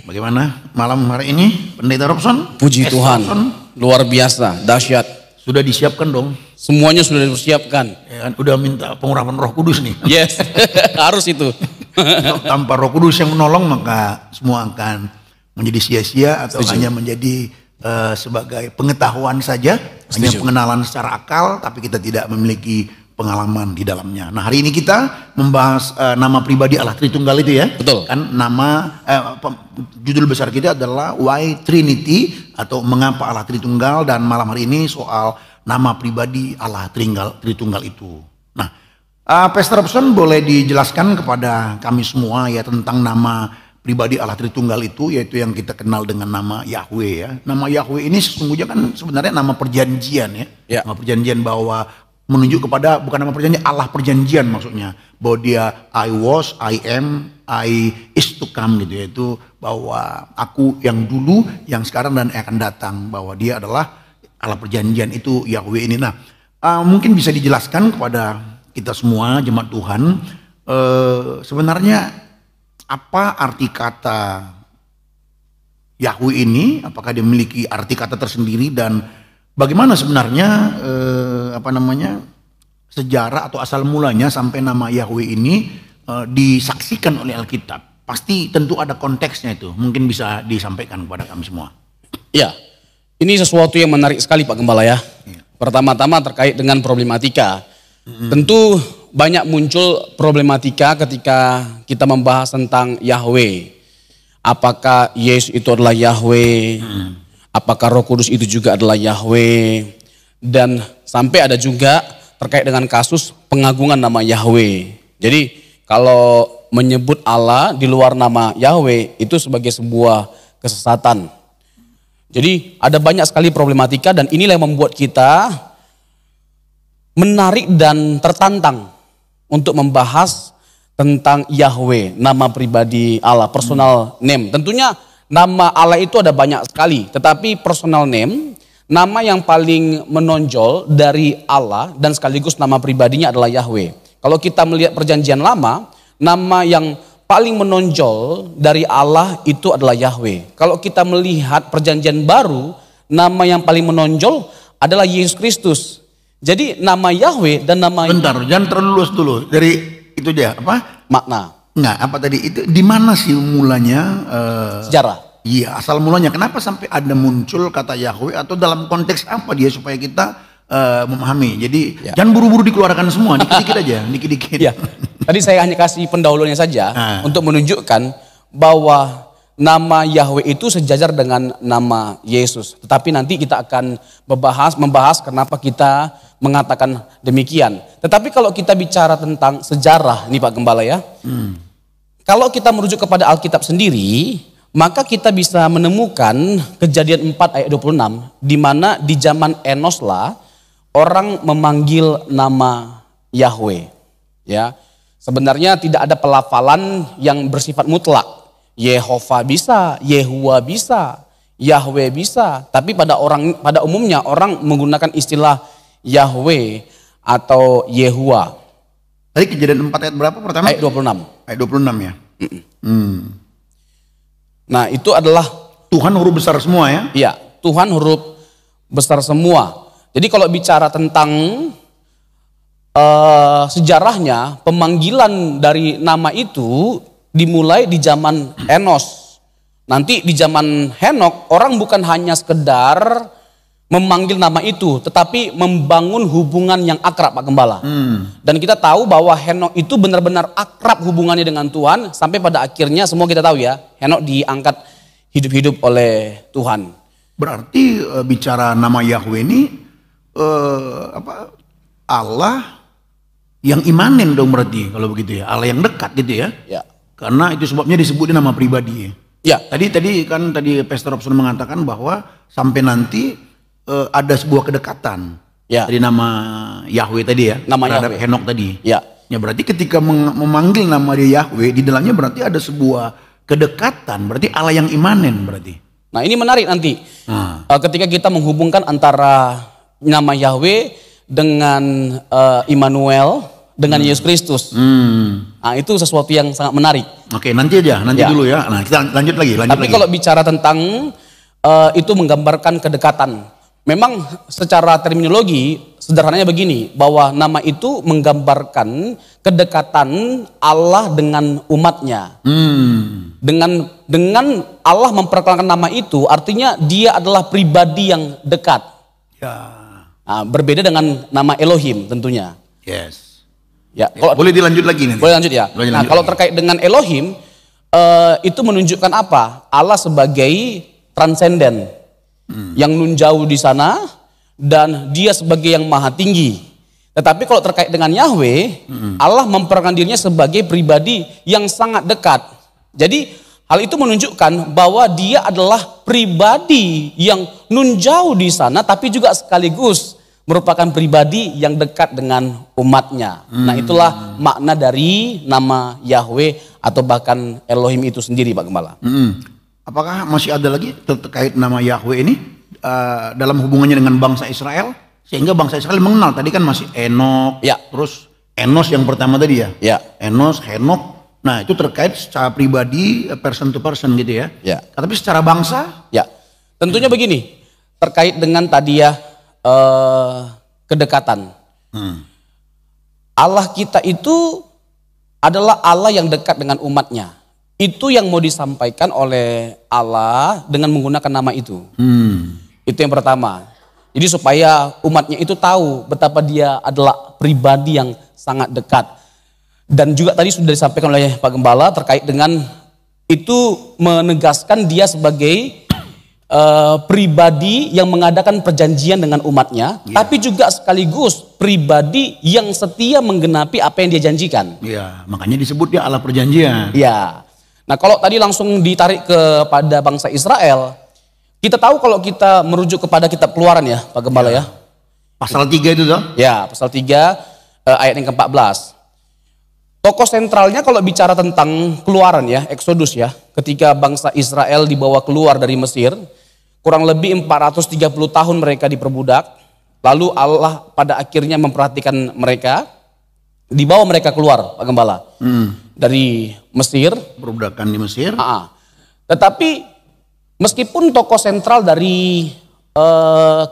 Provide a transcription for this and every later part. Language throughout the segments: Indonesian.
bagaimana malam hari ini Pendeta Robson? Puji Tuhan, Robson, luar biasa, dahsyat. sudah disiapkan dong? Semuanya sudah dipersiapkan. Ya kan, udah minta pengurapan Roh Kudus nih. Yes, harus itu. Tanpa Roh Kudus yang menolong maka semua akan menjadi sia-sia atau hanya menjadi sebagai pengetahuan saja, hanya pengenalan secara akal, tapi kita tidak memiliki pengalaman di dalamnya. Nah, hari ini kita membahas nama pribadi Allah Tritunggal itu ya. Betul. Kan nama judul besar kita adalah Why Trinity atau mengapa Allah Tritunggal, dan malam hari ini soal nama pribadi Allah Tritunggal itu. Nah, Pastor Robson boleh dijelaskan kepada kami semua ya tentang nama pribadi Allah Tritunggal itu, yaitu yang kita kenal dengan nama Yahweh ya. Nama Yahweh ini sesungguhnya kan sebenarnya nama perjanjian ya. Nama perjanjian bahwa menunjuk kepada, bukan nama perjanjian, Allah perjanjian maksudnya, bahwa dia I was, I am, I is to come gitu, yaitu bahwa aku yang dulu, yang sekarang dan akan datang, bahwa dia adalah Allah perjanjian itu Yahweh ini. Nah, mungkin bisa dijelaskan kepada kita semua jemaat Tuhan, sebenarnya apa arti kata Yahweh ini, apakah dia memiliki arti kata tersendiri, dan bagaimana sebenarnya sejarah atau asal mulanya sampai nama Yahweh ini disaksikan oleh Alkitab. Pasti tentu ada konteksnya itu. Mungkin bisa disampaikan kepada kami semua. Ya, ini sesuatu yang menarik sekali Pak Gembala ya. Pertama-tama terkait dengan problematika. Tentu banyak muncul problematika ketika kita membahas tentang Yahweh. Apakah Yesus itu adalah Yahweh? Apakah Roh Kudus itu juga adalah Yahweh? Dan sampai ada juga terkait dengan kasus pengagungan nama Yahweh. Jadi kalau menyebut Allah di luar nama Yahweh itu sebagai sebuah kesesatan. Jadi ada banyak sekali problematika, dan inilah yang membuat kita menarik dan tertantang untuk membahas tentang Yahweh, nama pribadi Allah, personal name. Tentunya nama Allah itu ada banyak sekali, tetapi personal name, nama yang paling menonjol dari Allah dan sekaligus nama pribadinya adalah Yahweh. Kalau kita melihat perjanjian lama, nama yang paling menonjol dari Allah itu adalah Yahweh. Kalau kita melihat perjanjian baru, nama yang paling menonjol adalah Yesus Kristus. Jadi nama Yahweh dan nama... Bentar, jangan terlalu luas dulu. Dari itu dia, apa? Makna. Enggak, apa tadi? Itu di mana sih mulanya? Sejarah. Iya, asal mulanya. Kenapa sampai ada muncul kata Yahweh, atau dalam konteks apa dia supaya kita memahami. Jadi jangan buru-buru dikeluarkan semua, dikit-dikit aja, dikit-dikit. Ya. Tadi saya hanya kasih pendahulunya saja untuk menunjukkan bahwa nama Yahweh itu sejajar dengan nama Yesus. Tetapi nanti kita akan membahas kenapa kita mengatakan demikian. Tetapi kalau kita bicara tentang sejarah nih Pak Gembala ya. Kalau kita merujuk kepada Alkitab sendiri, maka kita bisa menemukan Kejadian 4 ayat 26, di mana di zaman Enoslah orang memanggil nama Yahweh. Ya, sebenarnya tidak ada pelafalan yang bersifat mutlak. Yehova bisa, Yehua bisa, Yahweh bisa. Tapi pada umumnya orang menggunakan istilah Yahweh atau Yehua. Tadi Kejadian 4 ayat berapa pertama? Ayat 26. Ayat 26 ya. Nah, itu adalah Tuhan huruf besar semua ya? Iya, Tuhan huruf besar semua. Jadi kalau bicara tentang sejarahnya, pemanggilan dari nama itu dimulai di zaman Enos. Nanti di zaman Henok, orang bukan hanya sekedar memanggil nama itu, tetapi membangun hubungan yang akrab Pak Gembala. Dan kita tahu bahwa Henok itu benar-benar akrab hubungannya dengan Tuhan, sampai pada akhirnya semua kita tahu ya, Henok diangkat hidup-hidup oleh Tuhan. Berarti bicara nama Yahweh ini Allah yang imanen dong berarti kalau begitu ya, Allah yang dekat gitu ya. Ya. Karena itu sebabnya disebutnya nama pribadi. Ya. Tadi Pastor Robson mengatakan bahwa sampai nanti ada sebuah kedekatan. Ya. Dari nama Yahweh tadi ya, nama terhadap Yahweh. Henok tadi. Ya. Ya berarti ketika memanggil nama dia Yahweh, di dalamnya berarti ada sebuah kedekatan, berarti Allah yang imanen berarti. Nah, ini menarik nanti. Ketika kita menghubungkan antara nama Yahweh dengan Immanuel dengan Yesus Kristus. Nah, itu sesuatu yang sangat menarik. Oke, nanti dulu ya. Nah, kita lanjut lagi. Tapi kalau bicara tentang itu menggambarkan kedekatan. Memang secara terminologi sederhananya begini, bahwa nama itu menggambarkan kedekatan Allah dengan umatnya. Dengan Allah memperkenalkan nama itu, artinya dia adalah pribadi yang dekat. Ya. Nah, berbeda dengan nama Elohim tentunya. Yes. Ya, boleh dilanjut lagi nanti. Boleh lanjut ya. Kalau terkait dengan Elohim, itu menunjukkan apa? Allah sebagai transenden, yang nun jauh di sana, dan dia sebagai yang maha tinggi. Tetapi kalau terkait dengan Yahweh, Allah memperkenalkan dirinya sebagai pribadi yang sangat dekat. Jadi hal itu menunjukkan bahwa dia adalah pribadi yang nun jauh di sana, tapi juga sekaligus merupakan pribadi yang dekat dengan umatnya. Nah, itulah makna dari nama Yahweh atau bahkan Elohim itu sendiri, Pak Gembala. Apakah masih ada lagi terkait nama Yahweh ini dalam hubungannya dengan bangsa Israel, sehingga bangsa Israel mengenal? Tadi kan masih Enok, terus Enos yang pertama tadi ya, Enos, Henok. Nah, itu terkait secara pribadi, person to person gitu ya. Tapi secara bangsa? Ya, tentunya begini, terkait dengan tadi ya, kedekatan. Allah kita itu adalah Allah yang dekat dengan umatnya. Itu yang mau disampaikan oleh Allah dengan menggunakan nama itu. Itu yang pertama. Jadi supaya umatnya itu tahu betapa dia adalah pribadi yang sangat dekat. Dan juga tadi sudah disampaikan oleh Pak Gembala terkait dengan itu menegaskan dia sebagai pribadi yang mengadakan perjanjian dengan umatnya, tapi juga sekaligus pribadi yang setia menggenapi apa yang dia janjikan. Iya, makanya disebut dia Allah perjanjian. Iya. Nah, kalau tadi langsung ditarik kepada bangsa Israel, kita tahu kalau kita merujuk kepada kitab Keluaran ya, Pak Gembala ya. Pasal 3 itu toh? Ya, pasal 3 ayat yang ke-14. Tokoh sentralnya kalau bicara tentang Keluaran ya, Exodus ya, ketika bangsa Israel dibawa keluar dari Mesir, kurang lebih 430 tahun mereka diperbudak, lalu Allah pada akhirnya memperhatikan mereka, dibawa mereka keluar, Pak Gembala, dari Mesir. Perbudakan di Mesir. Tetapi meskipun tokoh sentral dari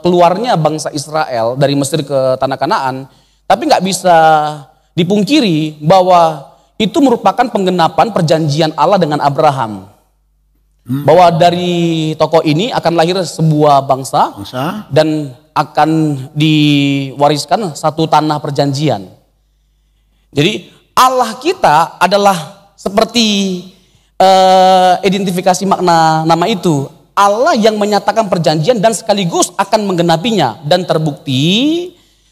keluarnya bangsa Israel dari Mesir ke Tanah Kanaan, tapi nggak bisa dipungkiri bahwa itu merupakan penggenapan perjanjian Allah dengan Abraham. Bahwa dari tokoh ini akan lahir sebuah bangsa dan akan diwariskan satu tanah perjanjian. Jadi Allah kita adalah seperti identifikasi makna nama itu. Allah yang menyatakan perjanjian dan sekaligus akan menggenapinya. Dan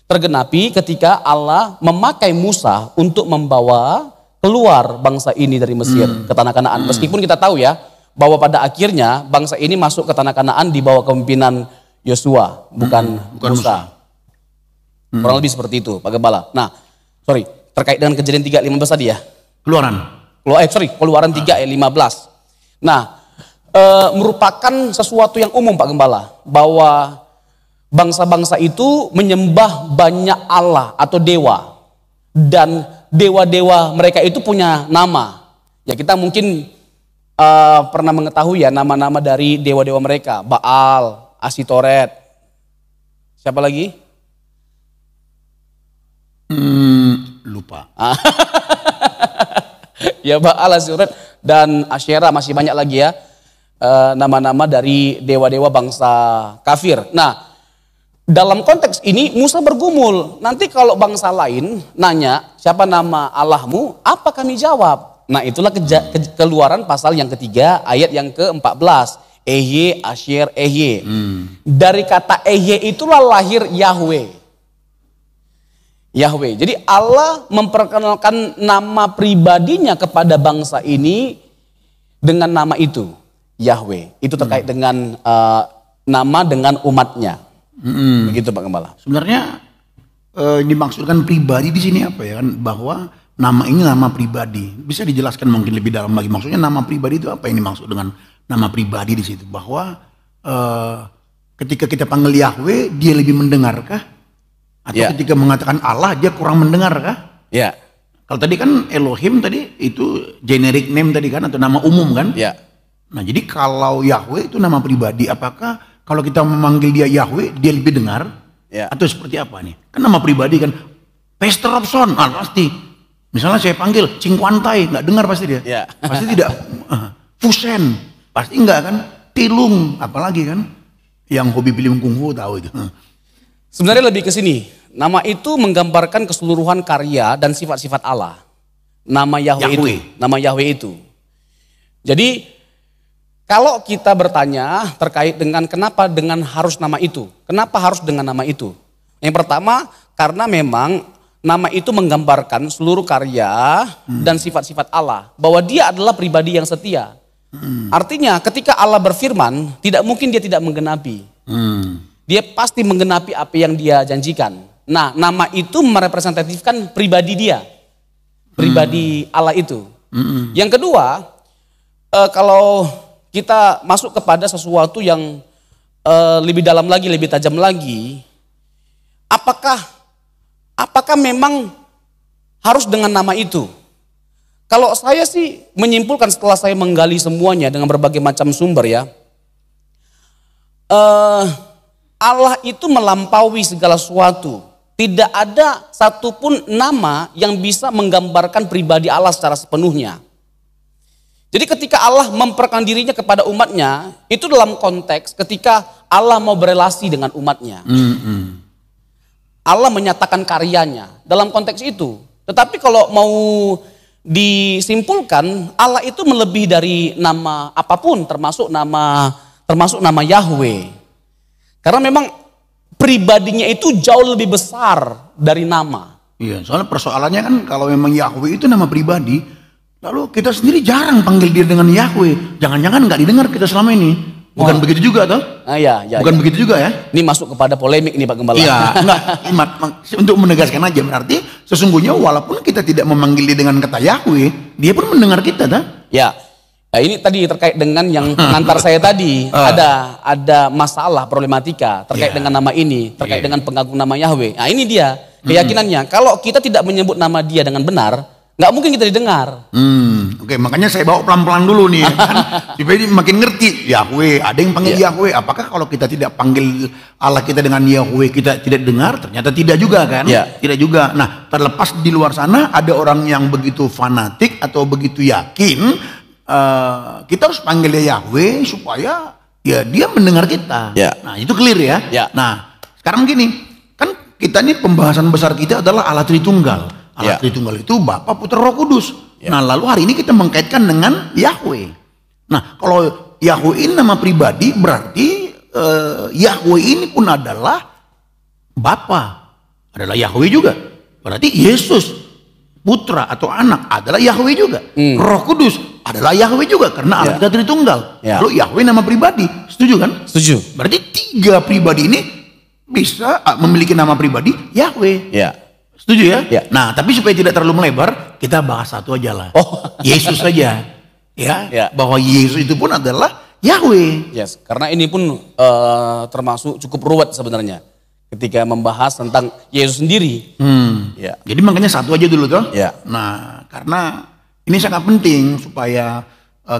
tergenapi ketika Allah memakai Musa untuk membawa keluar bangsa ini dari Mesir ke Tanah Kanaan. Meskipun kita tahu ya bahwa pada akhirnya bangsa ini masuk ke Tanah Kanaan di bawah kepemimpinan Yosua, bukan Musa. Kurang lebih seperti itu, Pak Gembala. Nah, terkait dengan Kejadian 3:15 tadi ya. Keluaran 3 ayat 15. Nah, merupakan sesuatu yang umum, Pak Gembala, bahwa bangsa-bangsa itu menyembah banyak Allah atau dewa. Dan dewa-dewa mereka itu punya nama. Ya, kita mungkin pernah mengetahui ya nama-nama dari dewa-dewa mereka. Baal, Asitoret. Siapa lagi? Lupa. Ya, Baal, Asitoret dan Asyera, masih banyak lagi ya. Nama-nama dari dewa-dewa bangsa kafir. Nah, dalam konteks ini Musa bergumul, nanti kalau bangsa lain nanya siapa nama Allahmu, apa kami jawab? Nah, itulah Keluaran pasal yang ketiga ayat yang ke-14. Ehye, Asyer, Ehye. Dari kata Ehye itulah lahir Yahweh. Jadi Allah memperkenalkan nama pribadinya kepada bangsa ini dengan nama itu, Yahweh. Itu terkait dengan nama dengan umatnya. Begitu, Pak Gembala. Sebenarnya dimaksudkan pribadi di sini apa ya kan, bahwa nama ini nama pribadi. Bisa dijelaskan mungkin lebih dalam lagi, maksudnya nama pribadi itu apa yang dimaksud dengan nama pribadi di situ? Bahwa ketika kita panggil Yahweh dia lebih mendengarkah? Atau ketika mengatakan Allah dia kurang mendengarkah? Ya. Kalau tadi kan Elohim tadi itu generic name tadi kan, atau nama umum kan? Ya. Nah jadi kalau Yahweh itu nama pribadi, apakah kalau kita memanggil dia Yahweh dia lebih dengar? Ya. Atau seperti apa nih? Kan nama pribadi kan, Pastor Robson, pasti. Misalnya saya panggil Cingkwantai, nggak dengar pasti dia. Ya. Pasti tidak. Fusen, pasti enggak kan? Tilung, apalagi kan? Yang hobi film kungfu tahu itu. Sebenarnya lebih ke sini. Nama itu menggambarkan keseluruhan karya dan sifat-sifat Allah. Nama Yahweh itu. Nama Yahweh itu. Jadi kalau kita bertanya terkait dengan kenapa dengan harus nama itu. Kenapa harus dengan nama itu? Yang pertama karena memang nama itu menggambarkan seluruh karya dan sifat-sifat Allah. Bahwa dia adalah pribadi yang setia. Artinya ketika Allah berfirman tidak mungkin dia tidak menggenapi. Dia pasti menggenapi apa yang dia janjikan. Nah, nama itu merepresentatifkan pribadi dia. Pribadi Allah itu. Yang kedua, kalau kita masuk kepada sesuatu yang lebih dalam lagi, lebih tajam lagi, apakah memang harus dengan nama itu? Kalau saya sih menyimpulkan setelah saya menggali semuanya dengan berbagai macam sumber ya, Allah itu melampaui segala sesuatu. Tidak ada satupun nama yang bisa menggambarkan pribadi Allah secara sepenuhnya. Jadi ketika Allah memperkenalkan dirinya kepada umatnya, itu dalam konteks ketika Allah mau berelasi dengan umatnya. Allah menyatakan karyanya dalam konteks itu. Tetapi kalau mau disimpulkan, Allah itu melebihi dari nama apapun, termasuk nama Yahweh. Karena memang pribadinya itu jauh lebih besar dari nama. Iya, soalnya persoalannya kan kalau memang Yahweh itu nama pribadi, lalu kita sendiri jarang panggil dia dengan Yahweh. Jangan-jangan nggak didengar kita selama ini. Bukan begitu juga toh? Bukan begitu juga ya? Ini masuk kepada polemik nih Pak Gembala. Iya, enggak. Untuk menegaskan aja, berarti sesungguhnya walaupun kita tidak memanggil dia dengan kata Yahweh, dia pun mendengar kita toh? Ya. Nah, ini tadi terkait dengan yang pengantar saya tadi. Ada masalah, problematika terkait dengan nama ini, terkait dengan pengagung nama Yahweh. Nah ini dia keyakinannya. Kalau kita tidak menyebut nama dia dengan benar, nggak mungkin kita didengar. Oke, makanya saya bawa pelan-pelan dulu nih, kan? Supaya dia makin ngerti. Yahweh, ada yang panggil Yahweh. Apakah kalau kita tidak panggil Allah kita dengan Yahweh kita tidak dengar? Ternyata tidak juga kan? Tidak juga. Nah, terlepas di luar sana ada orang yang begitu fanatik atau begitu yakin, kita harus panggil dia Yahweh supaya ya dia mendengar kita. Nah, itu clear ya. Nah, sekarang gini, kan kita ini pembahasan besar kita adalah Allah Tritunggal. Allah Tritunggal itu Bapa, Putra, Roh Kudus. Nah, lalu hari ini kita mengkaitkan dengan Yahweh. Nah, kalau Yahweh ini nama pribadi, berarti Yahweh ini pun adalah Bapa, adalah Yahweh juga. Berarti Yesus, Putra atau Anak adalah Yahweh juga. Roh Kudus adalah Yahweh juga karena Allah kita Tritunggal. Lalu Yahweh nama pribadi, setuju kan? Setuju. Berarti tiga pribadi ini bisa memiliki nama pribadi Yahweh. Setuju ya? Nah, tapi supaya tidak terlalu melebar, kita bahas satu aja lah. Yesus saja. Bahwa Yesus itu pun adalah Yahweh. Karena ini pun termasuk cukup ruwet sebenarnya ketika membahas tentang Yesus sendiri. Jadi makanya satu aja dulu toh. Nah, karena ini sangat penting supaya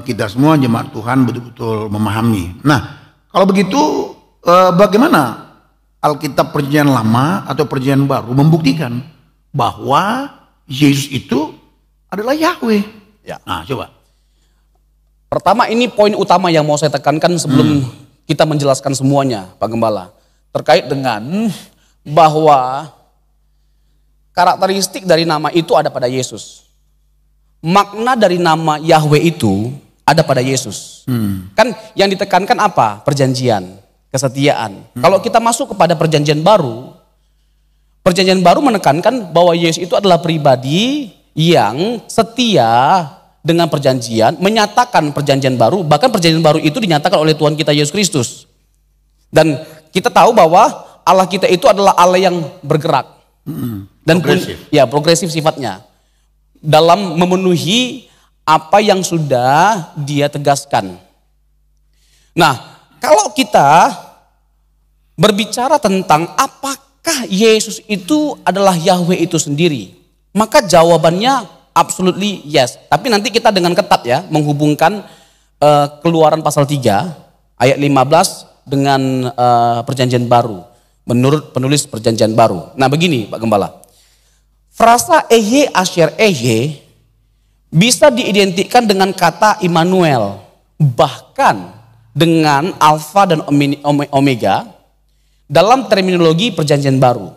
kita semua jemaat Tuhan betul-betul memahami. Nah, kalau begitu bagaimana Alkitab Perjanjian Lama atau Perjanjian Baru membuktikan bahwa Yesus itu adalah Yahweh? Nah, coba. Pertama, ini poin utama yang mau saya tekankan sebelum kita menjelaskan semuanya, Pak Gembala. Terkait dengan bahwa karakteristik dari nama itu ada pada Yesus. Makna dari nama Yahweh itu ada pada Yesus. Kan yang ditekankan apa? Perjanjian, kesetiaan. Kalau kita masuk kepada Perjanjian Baru menekankan bahwa Yesus itu adalah pribadi yang setia dengan perjanjian, menyatakan perjanjian baru, bahkan perjanjian baru itu dinyatakan oleh Tuhan kita Yesus Kristus. Dan kita tahu bahwa Allah kita itu adalah Allah yang bergerak. Dan progresif sifatnya. Dalam memenuhi apa yang sudah Dia tegaskan. Nah, kalau kita berbicara tentang apakah Yesus itu adalah Yahweh itu sendiri, Maka jawabannya absolutely yes. Tapi nanti kita dengan ketat ya menghubungkan Keluaran pasal 3 ayat 15 dengan perjanjian baru. Menurut penulis perjanjian baru. Nah begini Pak Gembala. Frasa Ehyeh Asher Ehyeh bisa diidentikan dengan kata Immanuel. Bahkan dengan Alfa dan Omega dalam terminologi perjanjian baru.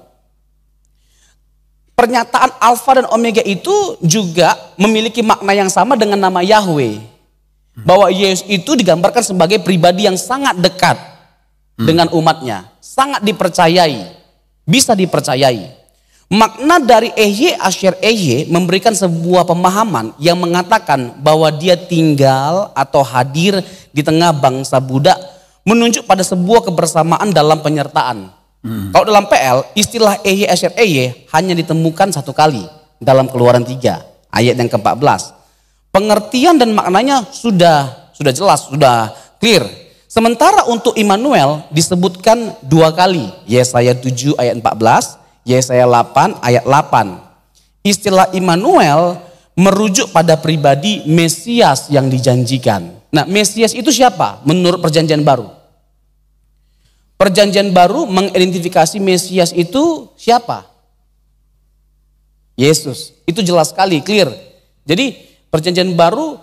Pernyataan Alfa dan Omega itu juga memiliki makna yang sama dengan nama Yahweh. Bahwa Yesus itu digambarkan sebagai pribadi yang sangat dekat dengan umatnya. Sangat dipercayai. Bisa dipercayai. Makna dari Ehyeh Asher Ehyeh memberikan sebuah pemahaman yang mengatakan bahwa dia tinggal atau hadir di tengah bangsa budak. Menunjuk pada sebuah kebersamaan dalam penyertaan. Kalau dalam PL, istilah Ehyeh Asher Ehyeh hanya ditemukan satu kali dalam Keluaran 3 ayat yang ke-14. Pengertian dan maknanya sudah jelas, sudah clear. Sementara untuk Immanuel disebutkan 2 kali. Yesaya 7 ayat 14, Yesaya 8 ayat 8. Istilah Immanuel merujuk pada pribadi Mesias yang dijanjikan. Nah, Mesias itu siapa? Menurut perjanjian baru. Perjanjian baru mengidentifikasi Mesias itu siapa? Yesus. Itu jelas sekali, clear. Jadi perjanjian baru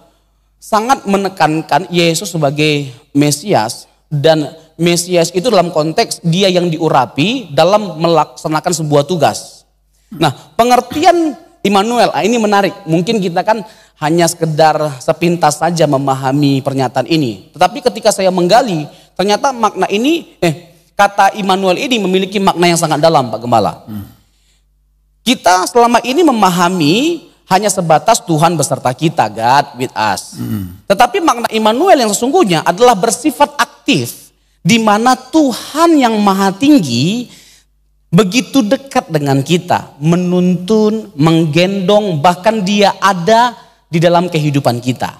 sangat menekankan Yesus sebagai Mesias, dan Mesias itu dalam konteks dia yang diurapi dalam melaksanakan sebuah tugas. Nah, pengertian Immanuel, ini menarik. Mungkin kita kan hanya sekedar sepintas saja memahami pernyataan ini. Tetapi ketika saya menggali, ternyata makna ini, kata Immanuel ini memiliki makna yang sangat dalam, Pak Gembala. Kita selama ini memahami hanya sebatas Tuhan beserta kita, God with us. Tetapi makna Immanuel yang sesungguhnya adalah bersifat aktif, di mana Tuhan yang Maha Tinggi begitu dekat dengan kita, menuntun, menggendong, bahkan dia ada di dalam kehidupan kita.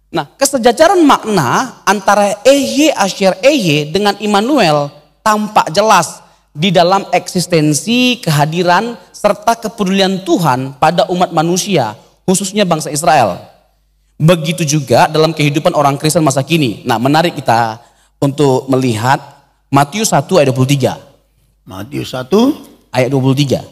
Nah, kesejajaran makna antara Ehyeh Asher Ehyeh dengan Immanuel tampak jelas di dalam eksistensi, kehadiran, serta kepedulian Tuhan pada umat manusia, khususnya bangsa Israel. Begitu juga dalam kehidupan orang Kristen masa kini. Nah, menarik kita untuk melihat Matius 1 ayat 23. Matius 1 ayat 23.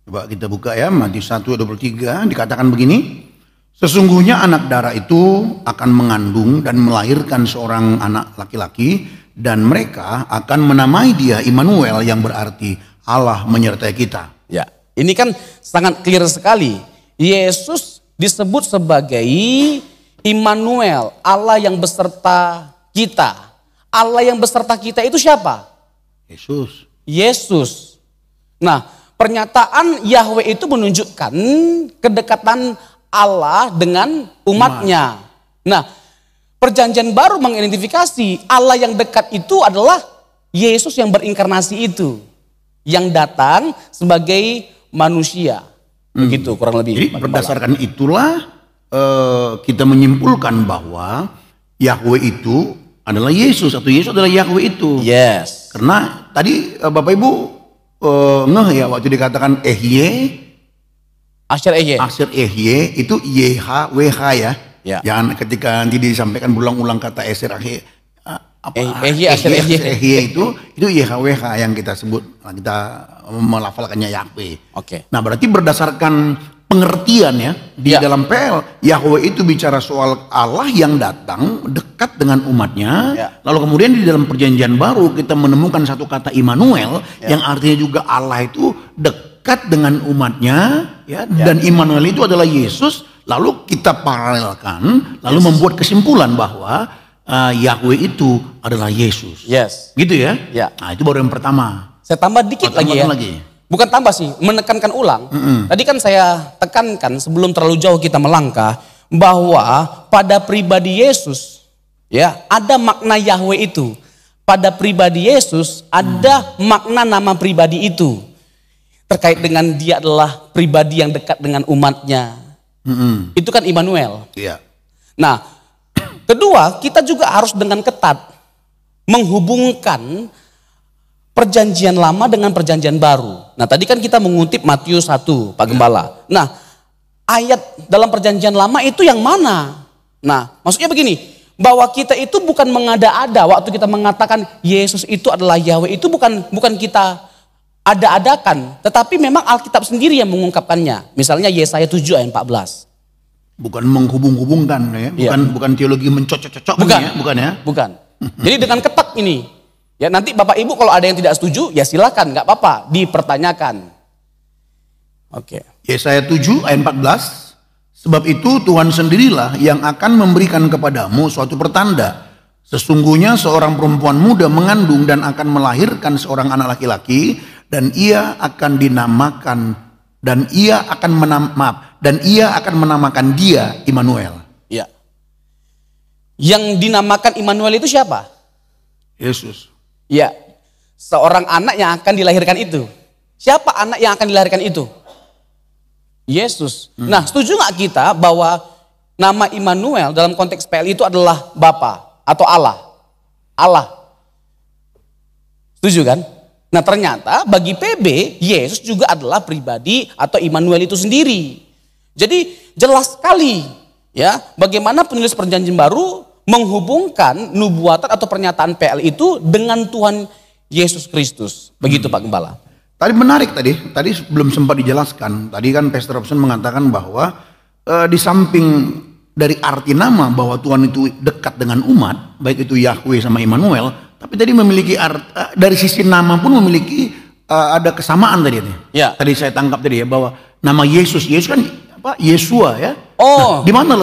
Coba kita buka ya, Matius 1 ayat 23, dikatakan begini. Sesungguhnya anak darah itu akan mengandung dan melahirkan seorang anak laki-laki, dan mereka akan menamai dia Immanuel, yang berarti Allah menyertai kita. Ya, ini kan sangat clear sekali. Yesus disebut sebagai Immanuel, Allah yang beserta kita. Allah yang beserta kita itu siapa? Yesus. Yesus. Nah, pernyataan Yahweh itu menunjukkan kedekatan Allah dengan umatnya. Nah, perjanjian baru mengidentifikasi Allah yang dekat itu adalah Yesus yang berinkarnasi itu, yang datang sebagai manusia. Begitu kurang lebih. Jadi berdasarkan itulah kita menyimpulkan bahwa Yahweh itu adalah Yesus, atau Yesus adalah Yahweh itu. Yes. Karena tadi Bapak Ibu ngeh ya waktu dikatakan Ehyeh Asher Ehyeh. Asher Ehyeh itu YHWH ya. Ya. Jangan ketika nanti disampaikan berulang-ulang kata Asher Ehyeh, Ehyeh Asher Ehyeh itu YHWH yang kita sebut, kita melafalkannya Yahweh. Oke. Nah, berarti berdasarkan pengertian ya di dalam PL, Yahweh itu bicara soal Allah yang datang dekat dengan umatnya. Lalu kemudian di dalam perjanjian baru kita menemukan satu kata Immanuel yang artinya juga Allah itu dekat dengan umatnya ya. Dan Immanuel itu adalah Yesus. Lalu kita paralelkan, lalu membuat kesimpulan bahwa Yahweh itu adalah Yesus. Yes. Gitu ya? Ya. Nah, itu baru yang pertama. Saya tambah dikit lagi ya. Bukan tambah sih, menekankan ulang. Tadi kan saya tekankan sebelum terlalu jauh kita melangkah bahwa pada pribadi Yesus ya ada makna Yahweh itu. Pada pribadi Yesus ada makna nama pribadi itu. Terkait dengan dia adalah pribadi yang dekat dengan umatnya. Itu kan Immanuel. Iya. Nah, kedua kita juga harus dengan ketat menghubungkan perjanjian lama dengan perjanjian baru. Nah tadi kan kita mengutip Matius 1, Pak Gembala. Nah ayat dalam perjanjian lama itu yang mana? Nah maksudnya begini, bahwa kita itu bukan mengada-ada waktu kita mengatakan Yesus itu adalah Yahweh, itu bukan kita ada-adakan, tetapi memang Alkitab sendiri yang mengungkapkannya. Misalnya Yesaya 7 ayat 14. Bukan menghubung-hubungkan ya, bukan teologi mencocok-cocokkan ya, bukan ya? Bukan. Jadi dengan ketat ini. Ya nanti Bapak Ibu kalau ada yang tidak setuju, ya silakan, nggak apa-apa, dipertanyakan. Oke. Yesaya 7 ayat 14. Sebab itu Tuhan sendirilah yang akan memberikan kepadamu suatu pertanda. Sesungguhnya seorang perempuan muda mengandung dan akan melahirkan seorang anak laki-laki, dan ia akan menamakan dia Immanuel. Ya. Yang dinamakan Immanuel itu siapa? Yesus. Ya, seorang anak yang akan dilahirkan itu. Siapa anak yang akan dilahirkan itu? Yesus. Nah, setuju nggak kita bahwa nama Immanuel dalam konteks PL itu adalah Bapa atau Allah? Allah. Setuju kan? Nah, ternyata bagi PB, Yesus juga adalah pribadi atau Immanuel itu sendiri. Jadi jelas sekali ya, bagaimana penulis perjanjian baru menghubungkan nubuatan atau pernyataan PL itu dengan Tuhan Yesus Kristus. Begitu Pak Gembala. Tadi menarik tadi belum sempat dijelaskan. Tadi kan Pastor Robson mengatakan bahwa di samping dari arti nama bahwa Tuhan itu dekat dengan umat, baik itu Yahweh sama Immanuel, tapi tadi memiliki dari sisi nama pun memiliki ada kesamaan tadi. Ya. Tadi saya tangkap tadi ya bahwa nama Yesus kan apa? Yesua ya. Oh. Nah, di mana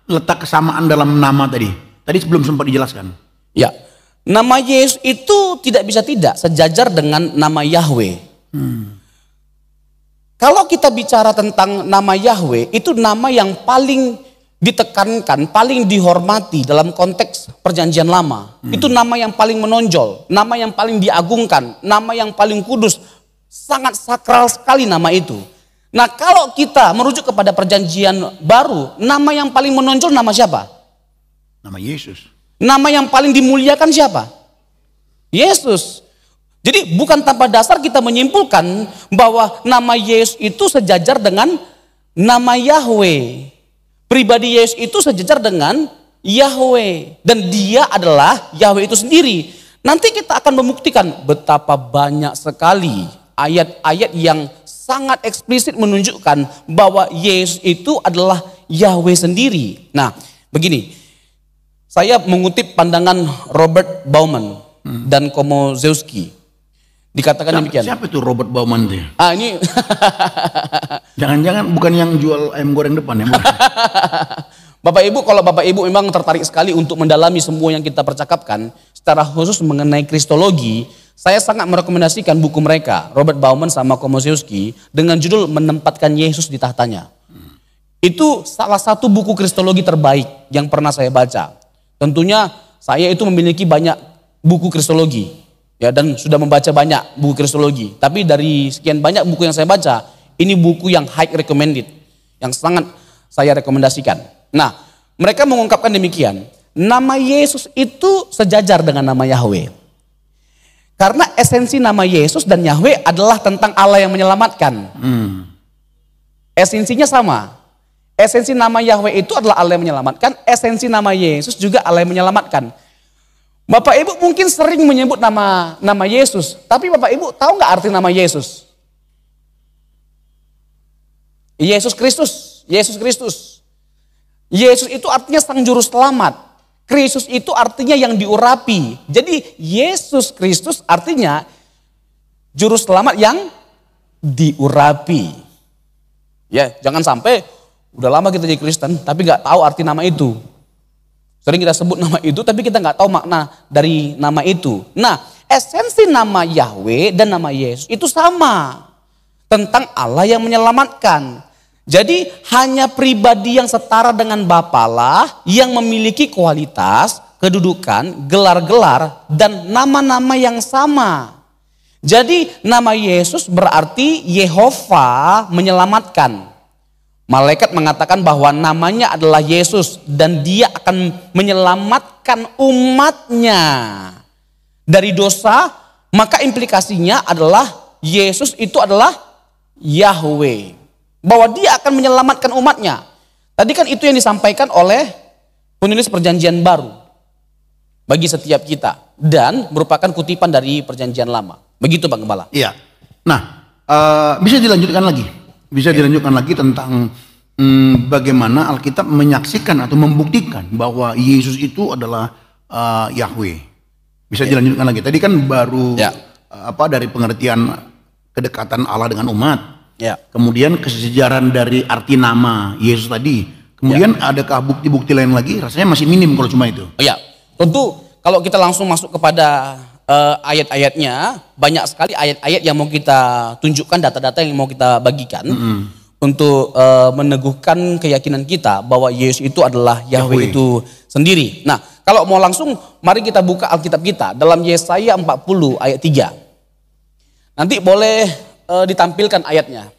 letak kesamaan dalam nama tadi? Tadi sebelum sempat dijelaskan. Ya, nama Yesus itu tidak bisa tidak sejajar dengan nama Yahweh. Kalau kita bicara tentang nama Yahweh, itu nama yang paling ditekankan, paling dihormati dalam konteks perjanjian lama. Itu nama yang paling menonjol, nama yang paling diagungkan, nama yang paling kudus. Sangat sakral sekali nama itu. Nah kalau kita merujuk kepada perjanjian baru, nama yang paling menonjol nama siapa? Nama Yesus. Nama yang paling dimuliakan siapa? Yesus. Jadi bukan tanpa dasar kita menyimpulkan bahwa nama Yesus itu sejajar dengan nama Yahweh. Pribadi Yesus itu sejajar dengan Yahweh. Dan dia adalah Yahweh itu sendiri. Nanti kita akan membuktikan betapa banyak sekali ayat-ayat yang sangat eksplisit menunjukkan bahwa Yesus itu adalah Yahweh sendiri. Nah, begini. Saya mengutip pandangan Robert Bauman dan Komozewski. Dikatakan demikian. Siapa itu Robert Bauman itu? Ini jangan-jangan bukan yang jual ayam goreng depan ya? Bapak Ibu, kalau Bapak Ibu memang tertarik sekali untuk mendalami semua yang kita percakapkan, secara khusus mengenai kristologi, saya sangat merekomendasikan buku mereka, Robert Bauman sama Komozewski, dengan judul Menempatkan Yesus di Tahtanya. Itu salah satu buku kristologi terbaik yang pernah saya baca. Tentunya saya itu memiliki banyak buku kristologi, ya, dan sudah membaca banyak buku kristologi. Tapi dari sekian banyak buku yang saya baca, ini buku yang high recommended, yang sangat saya rekomendasikan. Nah, mereka mengungkapkan demikian, nama Yesus itu sejajar dengan nama Yahweh. Karena esensi nama Yesus dan Yahweh adalah tentang Allah yang menyelamatkan. Esensinya sama. Esensi nama Yahweh itu adalah Allah yang menyelamatkan. Esensi nama Yesus juga Allah yang menyelamatkan. Bapak Ibu mungkin sering menyebut nama Yesus. Tapi Bapak Ibu tahu nggak arti nama Yesus? Yesus Kristus. Yesus Kristus. Yesus itu artinya sang juru selamat. Kristus itu artinya yang diurapi. Jadi Yesus Kristus artinya juru selamat yang diurapi. Ya, jangan sampai udah lama kita jadi Kristen tapi nggak tahu arti nama itu. Sering kita sebut nama itu tapi kita nggak tahu makna dari nama itu. Nah, esensi nama Yahweh dan nama Yesus itu sama. Tentang Allah yang menyelamatkan. Jadi hanya pribadi yang setara dengan Bapa lah yang memiliki kualitas, kedudukan, gelar-gelar dan nama-nama yang sama. Jadi nama Yesus berarti Yehova menyelamatkan. Malaikat mengatakan bahwa namanya adalah Yesus dan dia akan menyelamatkan umatnya dari dosa maka implikasinya adalah Yesus itu adalah Yahweh. Bahwa dia akan menyelamatkan umatnya. Tadi kan itu yang disampaikan oleh penulis perjanjian baru bagi setiap kita. Dan merupakan kutipan dari perjanjian lama. Begitu Pak Gembala. Iya. Nah, bisa dilanjutkan lagi. Bisa dilanjutkan lagi tentang bagaimana Alkitab menyaksikan atau membuktikan bahwa Yesus itu adalah Yahweh. Bisa dilanjutkan lagi. Tadi kan baru dari pengertian kedekatan Allah dengan umat. Ya. Kemudian kesejarah dari arti nama Yesus tadi. Kemudian adakah bukti-bukti lain lagi? Rasanya masih minim kalau cuma itu. Ya, tentu kalau kita langsung masuk kepada ayat-ayatnya, banyak sekali ayat-ayat yang mau kita tunjukkan, data-data yang mau kita bagikan untuk meneguhkan keyakinan kita bahwa Yesus itu adalah Yahweh itu sendiri. Nah, kalau mau langsung, mari kita buka Alkitab kita dalam Yesaya 40 ayat 3. Nanti boleh ditampilkan ayatnya.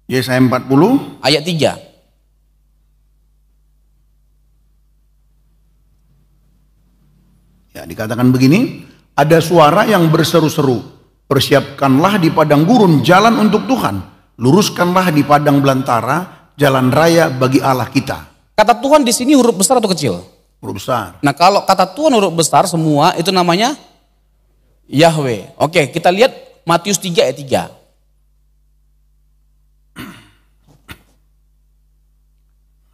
Yesaya 40 ayat 3. Ya, dikatakan begini, ada suara yang berseru-seru, persiapkanlah di padang gurun jalan untuk Tuhan, luruskanlah di padang belantara jalan raya bagi Allah kita. Kata Tuhan di sini huruf besar atau kecil? Huruf besar. Nah, kalau kata Tuhan huruf besar semua itu namanya Yahweh. Oke, kita lihat Matius 3 ayat 3.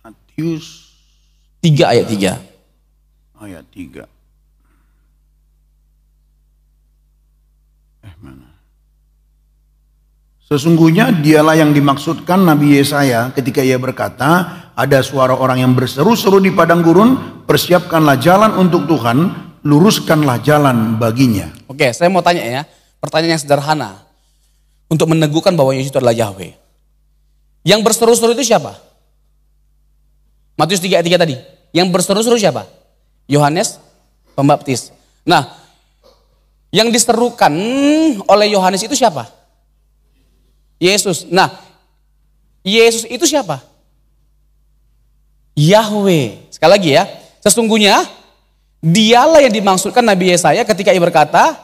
Matius 3 ayat 3. Ayat 3. Mana? Sesungguhnya dialah yang dimaksudkan Nabi Yesaya ketika ia berkata, ada suara orang yang berseru-seru di padang gurun, persiapkanlah jalan untuk Tuhan, luruskanlah jalan baginya. Oke, saya mau tanya ya, pertanyaan yang sederhana untuk meneguhkan bahwa Yesus itu adalah Yahweh. Yang berseru-seru itu siapa? Matius 3 ayat 3 tadi. Yang berseru-seru siapa? Yohanes Pembaptis. Nah, yang diserukan oleh Yohanes itu siapa? Yesus. Nah, Yesus itu siapa? Yahweh. Sekali lagi ya, sesungguhnya dialah yang dimaksudkan Nabi Yesaya ketika ia berkata,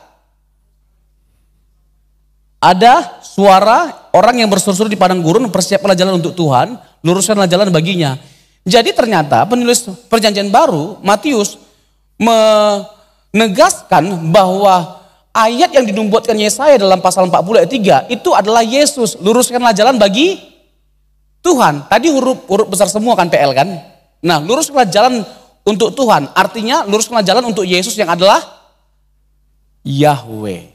ada suara orang yang berseru-seru di padang gurun, persiapkanlah jalan untuk Tuhan, luruskanlah jalan baginya. Jadi ternyata penulis perjanjian baru, Matius, menegaskan bahwa ayat yang dinubuatkan Yesaya dalam pasal 40 ayat 3 itu adalah Yesus, luruskanlah jalan bagi Tuhan. Tadi huruf besar semua kan PL kan. Nah, luruskanlah jalan untuk Tuhan, artinya luruskanlah jalan untuk Yesus yang adalah Yahweh.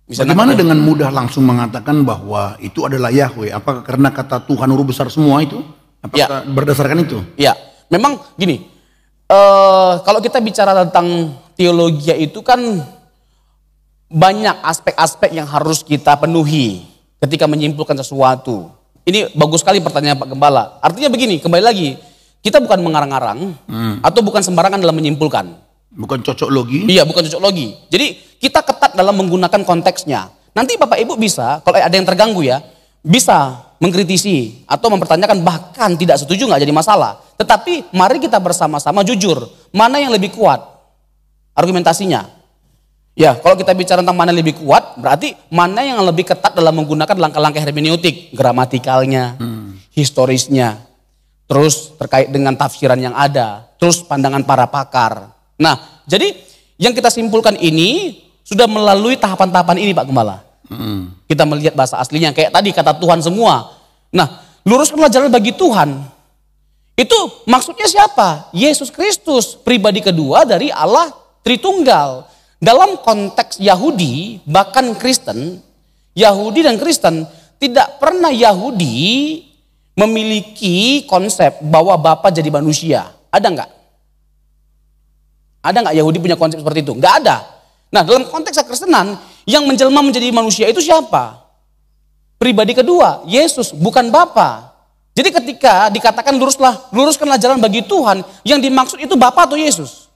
Bagaimana dengan mudah langsung mengatakan bahwa itu adalah Yahweh? Apakah karena kata Tuhan huruf besar semua itu? Apakah berdasarkan itu? Ya, memang gini, kalau kita bicara tentang teologi itu kan banyak aspek-aspek yang harus kita penuhi ketika menyimpulkan sesuatu. Ini bagus sekali pertanyaan Pak Gembala. Artinya begini, kembali lagi, kita bukan mengarang-arang atau bukan sembarangan dalam menyimpulkan. Bukan cocok logi? Iya, bukan cocok logi. Jadi kita ketat dalam menggunakan konteksnya. Nanti Bapak Ibu bisa, kalau ada yang terganggu ya, bisa mengkritisi atau mempertanyakan, bahkan tidak setuju nggak jadi masalah. Tetapi mari kita bersama-sama jujur, mana yang lebih kuat argumentasinya. Ya, kalau kita bicara tentang mana lebih kuat, berarti mana yang lebih ketat dalam menggunakan langkah-langkah hermeneutik, gramatikalnya, historisnya, terus terkait dengan tafsiran yang ada, terus pandangan para pakar. Nah, jadi yang kita simpulkan ini sudah melalui tahapan-tahapan ini Pak Gembala. Kita melihat bahasa aslinya, kayak tadi kata Tuhan semua. Nah, luruskanlah jalan bagi Tuhan. Itu maksudnya siapa? Yesus Kristus, pribadi kedua dari Allah Tritunggal. Dalam konteks Yahudi, bahkan Kristen, Yahudi dan Kristen, tidak pernah Yahudi memiliki konsep bahwa Bapa jadi manusia. Ada enggak? Ada enggak Yahudi punya konsep seperti itu? Enggak ada. Nah, dalam konteks kekristenan, yang menjelma menjadi manusia itu siapa? Pribadi kedua, Yesus, bukan Bapa. Jadi ketika dikatakan luruskanlah jalan bagi Tuhan, yang dimaksud itu Bapa atau Yesus?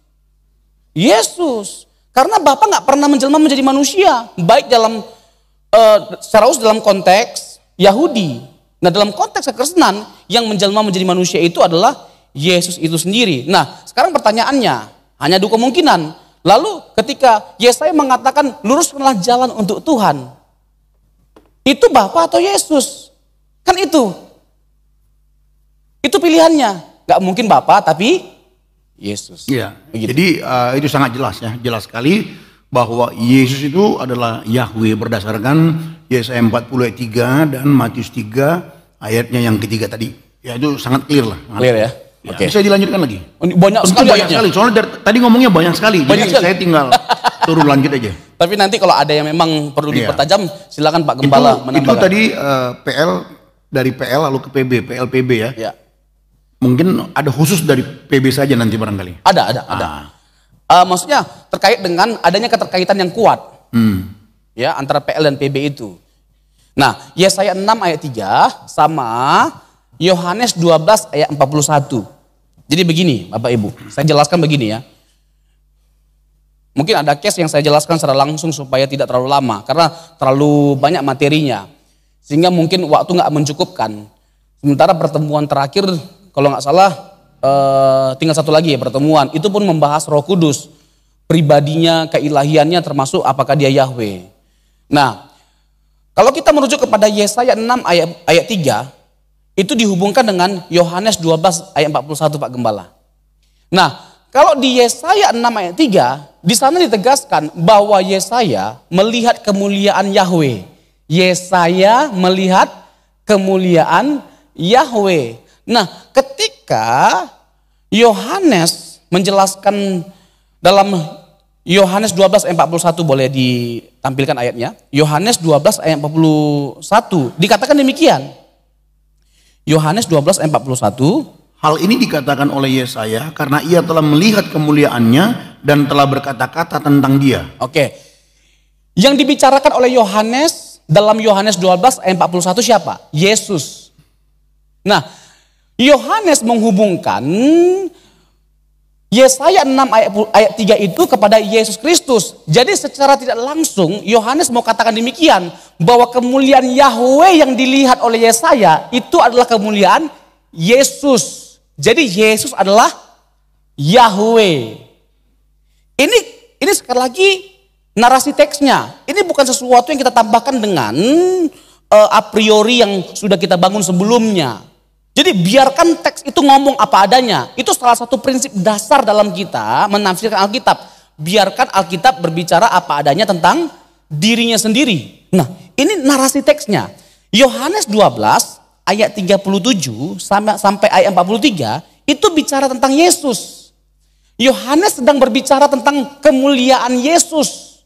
Yesus. Karena Bapa nggak pernah menjelma menjadi manusia, baik dalam secara khusus dalam konteks Yahudi. Nah, dalam konteks kekristenan, yang menjelma menjadi manusia itu adalah Yesus itu sendiri. Nah, sekarang pertanyaannya, hanya dua kemungkinan. lalu ketika Yesaya mengatakan luruskanlah jalan untuk Tuhan, itu Bapa atau Yesus? Kan itu pilihannya. Gak mungkin Bapa tapi Yesus. Iya. Begitu. Jadi itu sangat jelas ya, jelas sekali bahwa Yesus itu adalah Yahweh berdasarkan Yesaya 40 ayat 3 dan Matius 3 ayatnya yang ketiga tadi. Ya itu sangat clear lah. Clear ya? Ya, Oke. bisa dilanjutkan lagi. Banyak Tentu sekali banyak ayatnya. sekali. Soalnya tadi ngomongnya banyak sekali. Banyak Jadi sekali. saya tinggal turun lanjut aja. Tapi nanti kalau ada yang memang perlu Iya. dipertajam, silakan Pak Gembala Itu menambahkan. tadi PL dari PL lalu ke PB, PLPB ya. Ya. Mungkin ada khusus dari PB saja nanti barangkali. Ada. Maksudnya terkait dengan adanya keterkaitan yang kuat. Ya, antara PL dan PB itu. Nah, Yesaya 6 ayat 3 sama Yohanes 12 ayat 41. Jadi begini, Bapak Ibu, saya jelaskan begini ya. Mungkin ada case yang saya jelaskan secara langsung supaya tidak terlalu lama, karena terlalu banyak materinya. Sehingga mungkin waktu nggak mencukupkan. Sementara pertemuan terakhir, kalau nggak salah, tinggal satu lagi ya pertemuan. Itu pun membahas Roh Kudus, pribadinya, keilahiannya, termasuk apakah dia Yahweh. Nah, kalau kita merujuk kepada Yesaya 6 ayat 3, itu dihubungkan dengan Yohanes 12 ayat 41 Pak Gembala. Nah, kalau di Yesaya 6 ayat 3, di sana ditegaskan bahwa Yesaya melihat kemuliaan Yahweh. Yesaya melihat kemuliaan Yahweh. Nah, ketika Yohanes menjelaskan dalam Yohanes 12 ayat 41, boleh ditampilkan ayatnya. Yohanes 12 ayat 41 dikatakan demikian. Yohanes 12 ayat 41. Hal ini dikatakan oleh Yesaya karena ia telah melihat kemuliaannya dan telah berkata-kata tentang dia. Oke. Yang dibicarakan oleh Yohanes dalam Yohanes 12 ayat 41 siapa? Yesus. Nah, Yohanes menghubungkan Yesaya 6 ayat 3 itu kepada Yesus Kristus. Jadi secara tidak langsung Yohanes mau katakan demikian, bahwa kemuliaan Yahweh yang dilihat oleh Yesaya itu adalah kemuliaan Yesus. Jadi Yesus adalah Yahweh. Ini sekali lagi narasi teksnya. Ini bukan sesuatu yang kita tambahkan dengan a priori yang sudah kita bangun sebelumnya. Jadi biarkan teks itu ngomong apa adanya. Itu salah satu prinsip dasar dalam kita menafsirkan Alkitab. Biarkan Alkitab berbicara apa adanya tentang dirinya sendiri. Nah, ini narasi teksnya. Yohanes 12 ayat 37 sampai ayat 43 itu bicara tentang Yesus. Yohanes sedang berbicara tentang kemuliaan Yesus.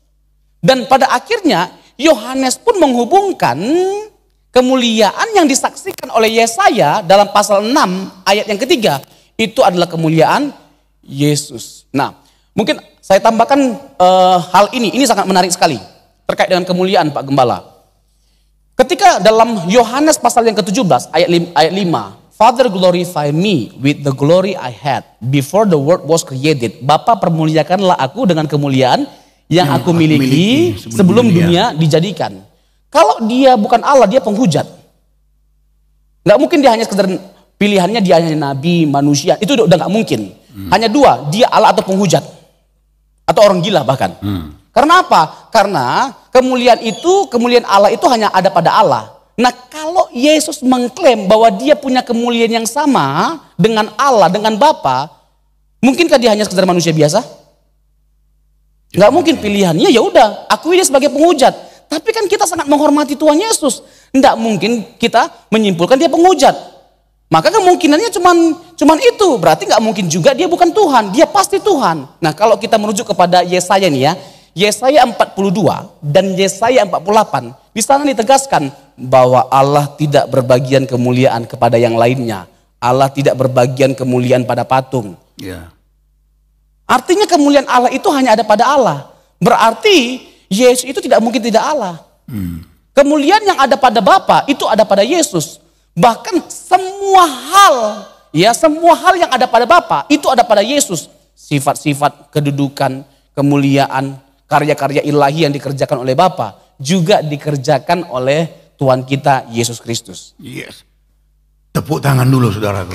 Dan pada akhirnya Yohanes pun menghubungkan kemuliaan yang disaksikan oleh Yesaya dalam pasal 6 ayat yang ketiga itu adalah kemuliaan Yesus. Nah, mungkin saya tambahkan hal ini sangat menarik sekali terkait dengan kemuliaan Pak Gembala. Ketika dalam Yohanes pasal yang ke-17 ayat 5, Father glorify me with the glory I had before the world was created. Bapa permuliakanlah aku dengan kemuliaan yang aku miliki sebelum dunia dijadikan. Kalau dia bukan Allah, dia penghujat. Gak mungkin dia hanya sekedar pilihannya dia hanya nabi, manusia. Itu udah gak mungkin. Hanya dua, dia Allah atau penghujat. Atau orang gila bahkan. Karena apa? Karena kemuliaan Allah itu hanya ada pada Allah. Nah, kalau Yesus mengklaim bahwa dia punya kemuliaan yang sama dengan Allah, dengan Bapa, mungkinkah dia hanya sekedar manusia biasa? Gak mungkin, pilihannya ya udah, akui dia sebagai penghujat. Tapi kan kita sangat menghormati Tuhan Yesus. Tidak mungkin kita menyimpulkan dia penghujat. Maka kemungkinannya cuman itu. Berarti nggak mungkin juga dia bukan Tuhan. Dia pasti Tuhan. Nah, kalau kita merujuk kepada Yesaya nih ya. Yesaya 42 dan Yesaya 48. Di sana ditegaskan bahwa Allah tidak berbagian kemuliaan kepada yang lainnya. Allah tidak berbagian kemuliaan pada patung. Ya. Artinya kemuliaan Allah itu hanya ada pada Allah. Berarti Yesus itu tidak mungkin tidak Allah. Kemuliaan yang ada pada Bapa itu ada pada Yesus. Bahkan semua hal yang ada pada Bapa itu ada pada Yesus. Sifat-sifat, kedudukan, kemuliaan, karya-karya ilahi yang dikerjakan oleh Bapa juga dikerjakan oleh Tuhan kita Yesus Kristus. Yes. Tepuk tangan dulu saudaraku.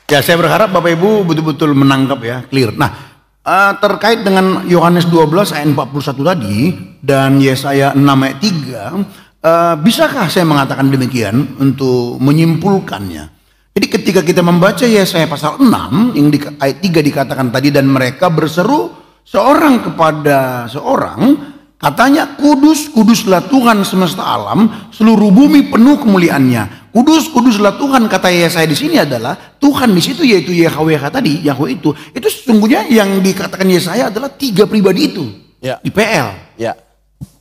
Ya, saya berharap Bapak Ibu betul-betul menangkap ya, clear. Nah, Terkait dengan Yohanes 12 ayat 41 tadi dan Yesaya 6 ayat 3, bisakah saya mengatakan demikian untuk menyimpulkannya? Jadi ketika kita membaca Yesaya pasal 6 yang di ayat 3 dikatakan tadi, dan mereka berseru seorang kepada seorang, katanya, kudus, kuduslah Tuhan semesta alam, seluruh bumi penuh kemuliaannya. Kudus, kuduslah Tuhan, kata Yesaya di sini adalah Tuhan di situ, yaitu Yahweh tadi, Yahweh itu sesungguhnya yang dikatakan Yesaya adalah 3 pribadi itu, Ya. di PL. Ya.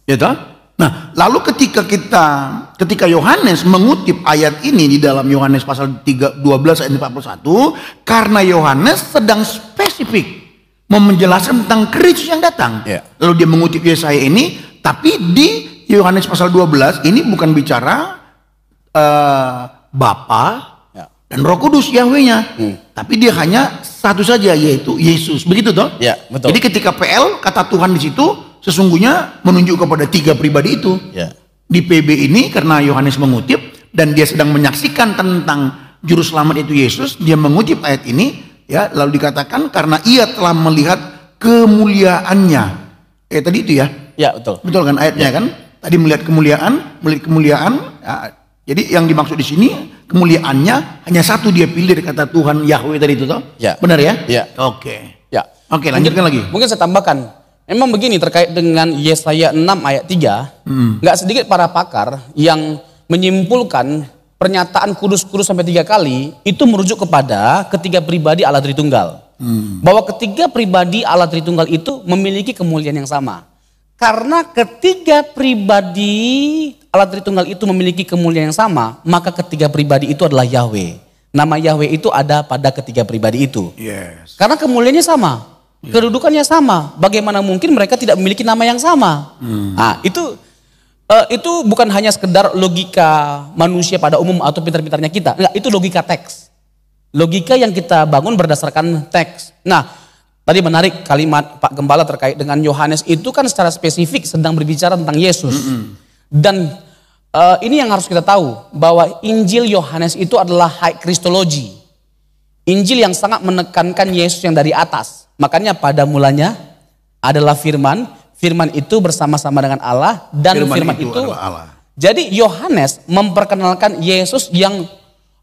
Ya toh? Nah, lalu ketika Yohanes mengutip ayat ini di dalam Yohanes pasal 12 ayat 41, karena Yohanes sedang spesifik menjelaskan tentang Kristus yang datang. Ya. Lalu dia mengutip Yesaya ini, tapi di Yohanes pasal 12 ini bukan bicara Bapa Ya. dan Roh Kudus Yahweh-nya, tapi dia hanya satu saja, yaitu Yesus. Begitu toh? Ya, betul. Jadi ketika PL kata Tuhan di situ sesungguhnya menunjuk kepada 3 pribadi itu. Ya. Di PB ini karena Yohanes mengutip dan dia sedang menyaksikan tentang juru selamat itu Yesus, dia mengutip ayat ini, ya, lalu dikatakan karena ia telah melihat kemuliaannya. Tadi itu ya. Ya, betul. Betul kan ayatnya kan? Tadi melihat kemuliaan. Ya, jadi yang dimaksud di sini kemuliaannya hanya satu, dia pilih dari kata Tuhan Yahweh tadi itu toh? Ya. Benar ya? Ya. Oke. Ya. Oke, lanjutkan lagi. Mungkin saya tambahkan. Memang begini terkait dengan Yesaya 6 ayat 3, nggak sedikit para pakar yang menyimpulkan pernyataan kudus-kudus sampai 3 kali itu merujuk kepada ketiga pribadi Allah Tritunggal. Bahwa ketiga pribadi Allah Tritunggal itu memiliki kemuliaan yang sama. Karena ketiga pribadi Allah Tritunggal itu memiliki kemuliaan yang sama, maka ketiga pribadi itu adalah Yahweh. Nama Yahweh itu ada pada ketiga pribadi itu. Yes. Karena kemuliaannya sama, kedudukannya sama. Bagaimana mungkin mereka tidak memiliki nama yang sama? Nah, itu bukan hanya sekedar logika manusia pada umum atau pintar-pintarnya kita. Enggak, itu logika teks. Logika yang kita bangun berdasarkan teks. Nah, tadi menarik kalimat Pak Gembala terkait dengan Yohanes itu kan secara spesifik sedang berbicara tentang Yesus. Dan ini yang harus kita tahu, bahwa Injil Yohanes itu adalah high Christology. Injil yang sangat menekankan Yesus yang dari atas. Makanya pada mulanya adalah firman, firman itu bersama-sama dengan Allah, dan firman itu adalah Allah. Jadi Yohanes memperkenalkan Yesus yang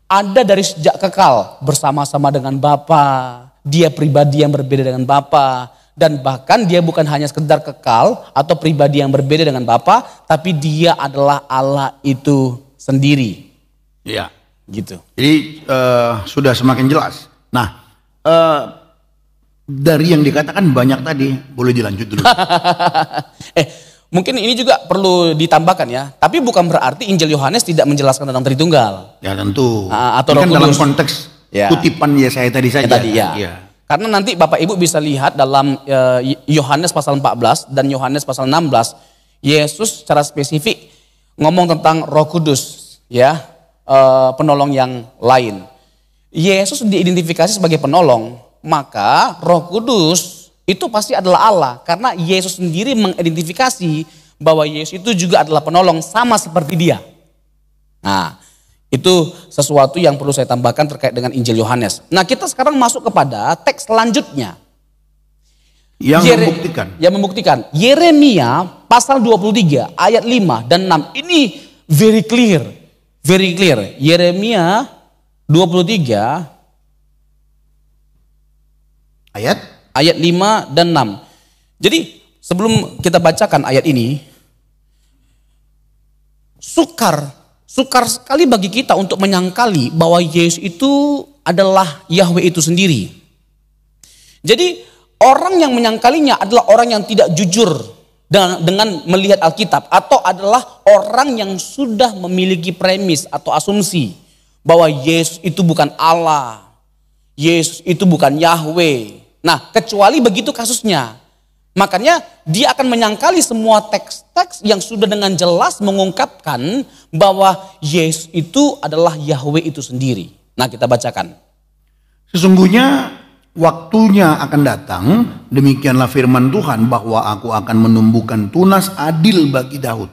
ada dari sejak kekal bersama-sama dengan Bapa. Dia pribadi yang berbeda dengan Bapa, dan bahkan dia bukan hanya sekedar kekal atau pribadi yang berbeda dengan Bapa, tapi dia adalah Allah itu sendiri. Iya. Gitu. Jadi sudah semakin jelas. Nah, dari yang dikatakan banyak tadi, boleh dilanjut dulu. Mungkin ini juga perlu ditambahkan ya. Tapi bukan berarti Injil Yohanes tidak menjelaskan tentang Tritunggal. Ya tentu. Atau ini kan Roh dalam Kudus. konteks kutipan Yesaya tadi saja. Ya. Karena nanti Bapak Ibu bisa lihat dalam Yohanes pasal 14 dan Yohanes pasal 16, Yesus secara spesifik ngomong tentang Roh Kudus, ya, penolong yang lain. Yesus diidentifikasi sebagai penolong, maka Roh Kudus itu pasti adalah Allah, karena Yesus sendiri mengidentifikasi bahwa Yesus itu juga adalah penolong sama seperti Dia. Nah, itu sesuatu yang perlu saya tambahkan terkait dengan Injil Yohanes. Nah, kita sekarang masuk kepada teks selanjutnya. Yang membuktikan. Yeremia pasal 23 ayat 5 dan 6. Ini very clear. Very clear. Yeremia 23 ayat 5 dan 6. Jadi sebelum kita bacakan ayat ini, sukar sekali bagi kita untuk menyangkali bahwa Yesus itu adalah Yahweh itu sendiri. Jadi orang yang menyangkalinya adalah orang yang tidak jujur dengan melihat Alkitab, atau adalah orang yang sudah memiliki premis atau asumsi bahwa Yesus itu bukan Allah, Yesus itu bukan Yahweh. Nah, kecuali begitu kasusnya, makanya dia akan menyangkali semua teks-teks yang sudah dengan jelas mengungkapkan bahwa Yesus itu adalah Yahweh itu sendiri. Nah, kita bacakan. Sesungguhnya waktunya akan datang, demikianlah firman Tuhan, bahwa aku akan menumbuhkan tunas adil bagi Daud.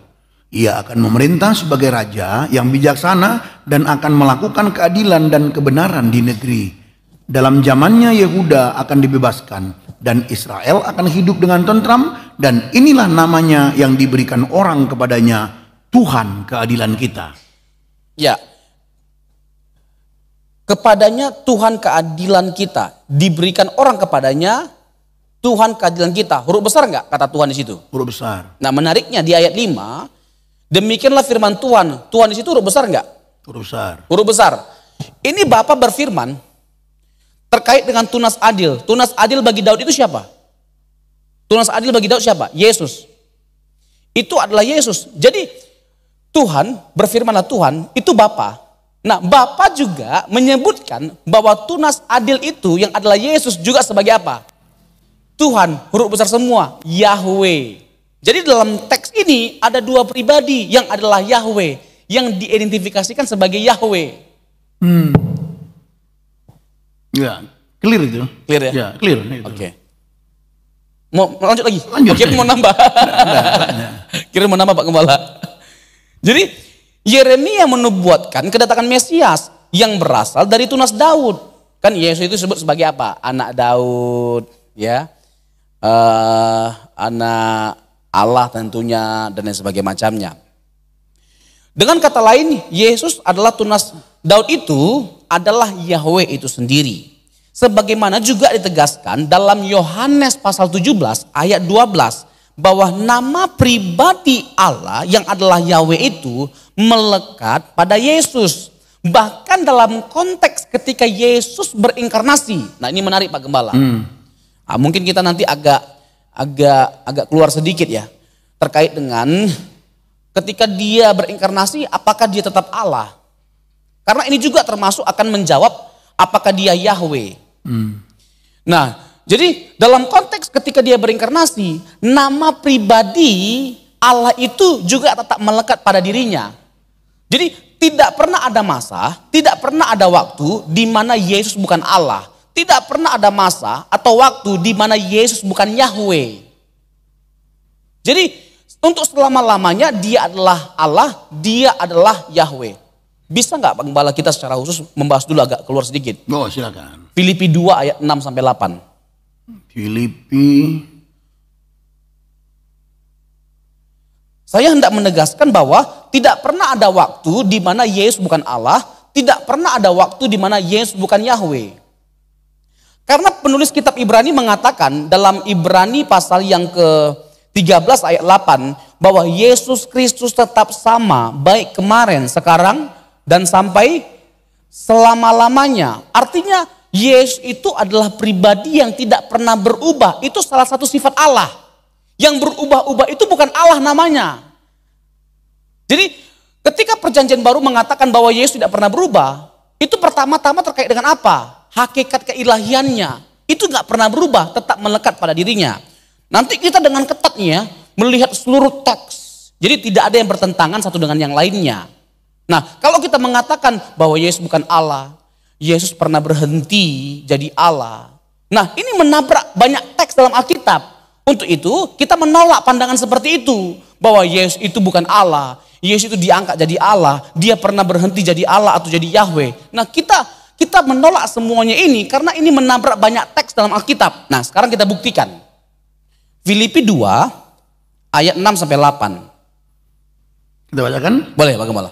Ia akan memerintah sebagai raja yang bijaksana dan akan melakukan keadilan dan kebenaran di negeri. Dalam zamannya Yehuda akan dibebaskan dan Israel akan hidup dengan tentram, dan inilah namanya yang diberikan orang kepadanya, Tuhan keadilan kita. Ya, kepadanya Tuhan keadilan kita, diberikan orang kepadanya Tuhan keadilan kita. Huruf besar nggak kata Tuhan di situ? Huruf besar. Nah, menariknya di ayat 5, demikianlah firman Tuhan. Tuhan di situ huruf besar nggak? Huruf besar. Huruf besar. Ini Bapa berfirman terkait dengan tunas adil. Tunas adil bagi Daud itu siapa? Tunas adil bagi Daud siapa? Yesus. Itu adalah Yesus. Jadi Tuhan, berfirmanlah Tuhan, itu Bapa. Nah, Bapa juga menyebutkan bahwa tunas adil itu yang adalah Yesus juga sebagai apa? Tuhan, huruf besar semua, Yahweh. Jadi dalam teks ini ada dua pribadi yang adalah Yahweh, yang diidentifikasikan sebagai Yahweh. Ya, clear itu. Clear ya? Ya, clear. Oke. Mau lanjut lagi? Lanjut. Kira mau nambah. Kira mau nambah Pak Gembala. Jadi Yeremia menubuatkan kedatangan Mesias yang berasal dari tunas Daud. Kan Yesus itu disebut sebagai apa? Anak Daud, ya. Anak Allah tentunya dan lain sebagainya macamnya. Dengan kata lain, Yesus adalah tunas Daud itu adalah Yahweh itu sendiri. Sebagaimana juga ditegaskan dalam Yohanes pasal 17 ayat 12 bahwa nama pribadi Allah yang adalah Yahweh itu melekat pada Yesus. Bahkan dalam konteks ketika Yesus berinkarnasi. Nah, ini menarik Pak Gembala. Nah, mungkin kita nanti agak keluar sedikit ya terkait dengan ketika dia berinkarnasi, apakah dia tetap Allah? Karena ini juga termasuk akan menjawab apakah dia Yahweh. Nah, jadi dalam konteks ketika dia berinkarnasi, nama pribadi Allah itu juga tetap melekat pada dirinya. Jadi tidak pernah ada masa, tidak pernah ada waktu di mana Yesus bukan Allah. Tidak pernah ada masa atau waktu di mana Yesus bukan Yahweh. Jadi untuk selama-lamanya dia adalah Allah, dia adalah Yahweh. Bisa nggak Pak Gembala kita secara khusus membahas dulu agak keluar sedikit? Oh, silakan. Filipi 2 ayat 6 sampai 8. Filipi. Saya hendak menegaskan bahwa tidak pernah ada waktu di mana Yesus bukan Allah, tidak pernah ada waktu di mana Yesus bukan Yahweh. Karena penulis kitab Ibrani mengatakan dalam Ibrani pasal yang ke-13 ayat 8 bahwa Yesus Kristus tetap sama baik kemarin, sekarang dan sampai selama-lamanya. Artinya Yesus itu adalah pribadi yang tidak pernah berubah. Itu salah satu sifat Allah. Yang berubah-ubah itu bukan Allah namanya. Jadi ketika perjanjian baru mengatakan bahwa Yesus tidak pernah berubah, itu pertama-tama terkait dengan apa? Hakikat keilahiannya. Itu gak pernah berubah, tetap melekat pada dirinya. Nanti kita dengan ketatnya melihat seluruh teks. Jadi tidak ada yang bertentangan satu dengan yang lainnya. Nah, kalau kita mengatakan bahwa Yesus bukan Allah, Yesus pernah berhenti jadi Allah. Nah, ini menabrak banyak teks dalam Alkitab. Untuk itu, kita menolak pandangan seperti itu. Bahwa Yesus itu bukan Allah. Yesus itu diangkat jadi Allah. Dia pernah berhenti jadi Allah atau jadi Yahweh. Nah, kita menolak semuanya ini karena ini menabrak banyak teks dalam Alkitab. Nah, sekarang kita buktikan. Filipi 2 ayat 6 sampai 8. Kita bacakan? Boleh, Pak Gembala.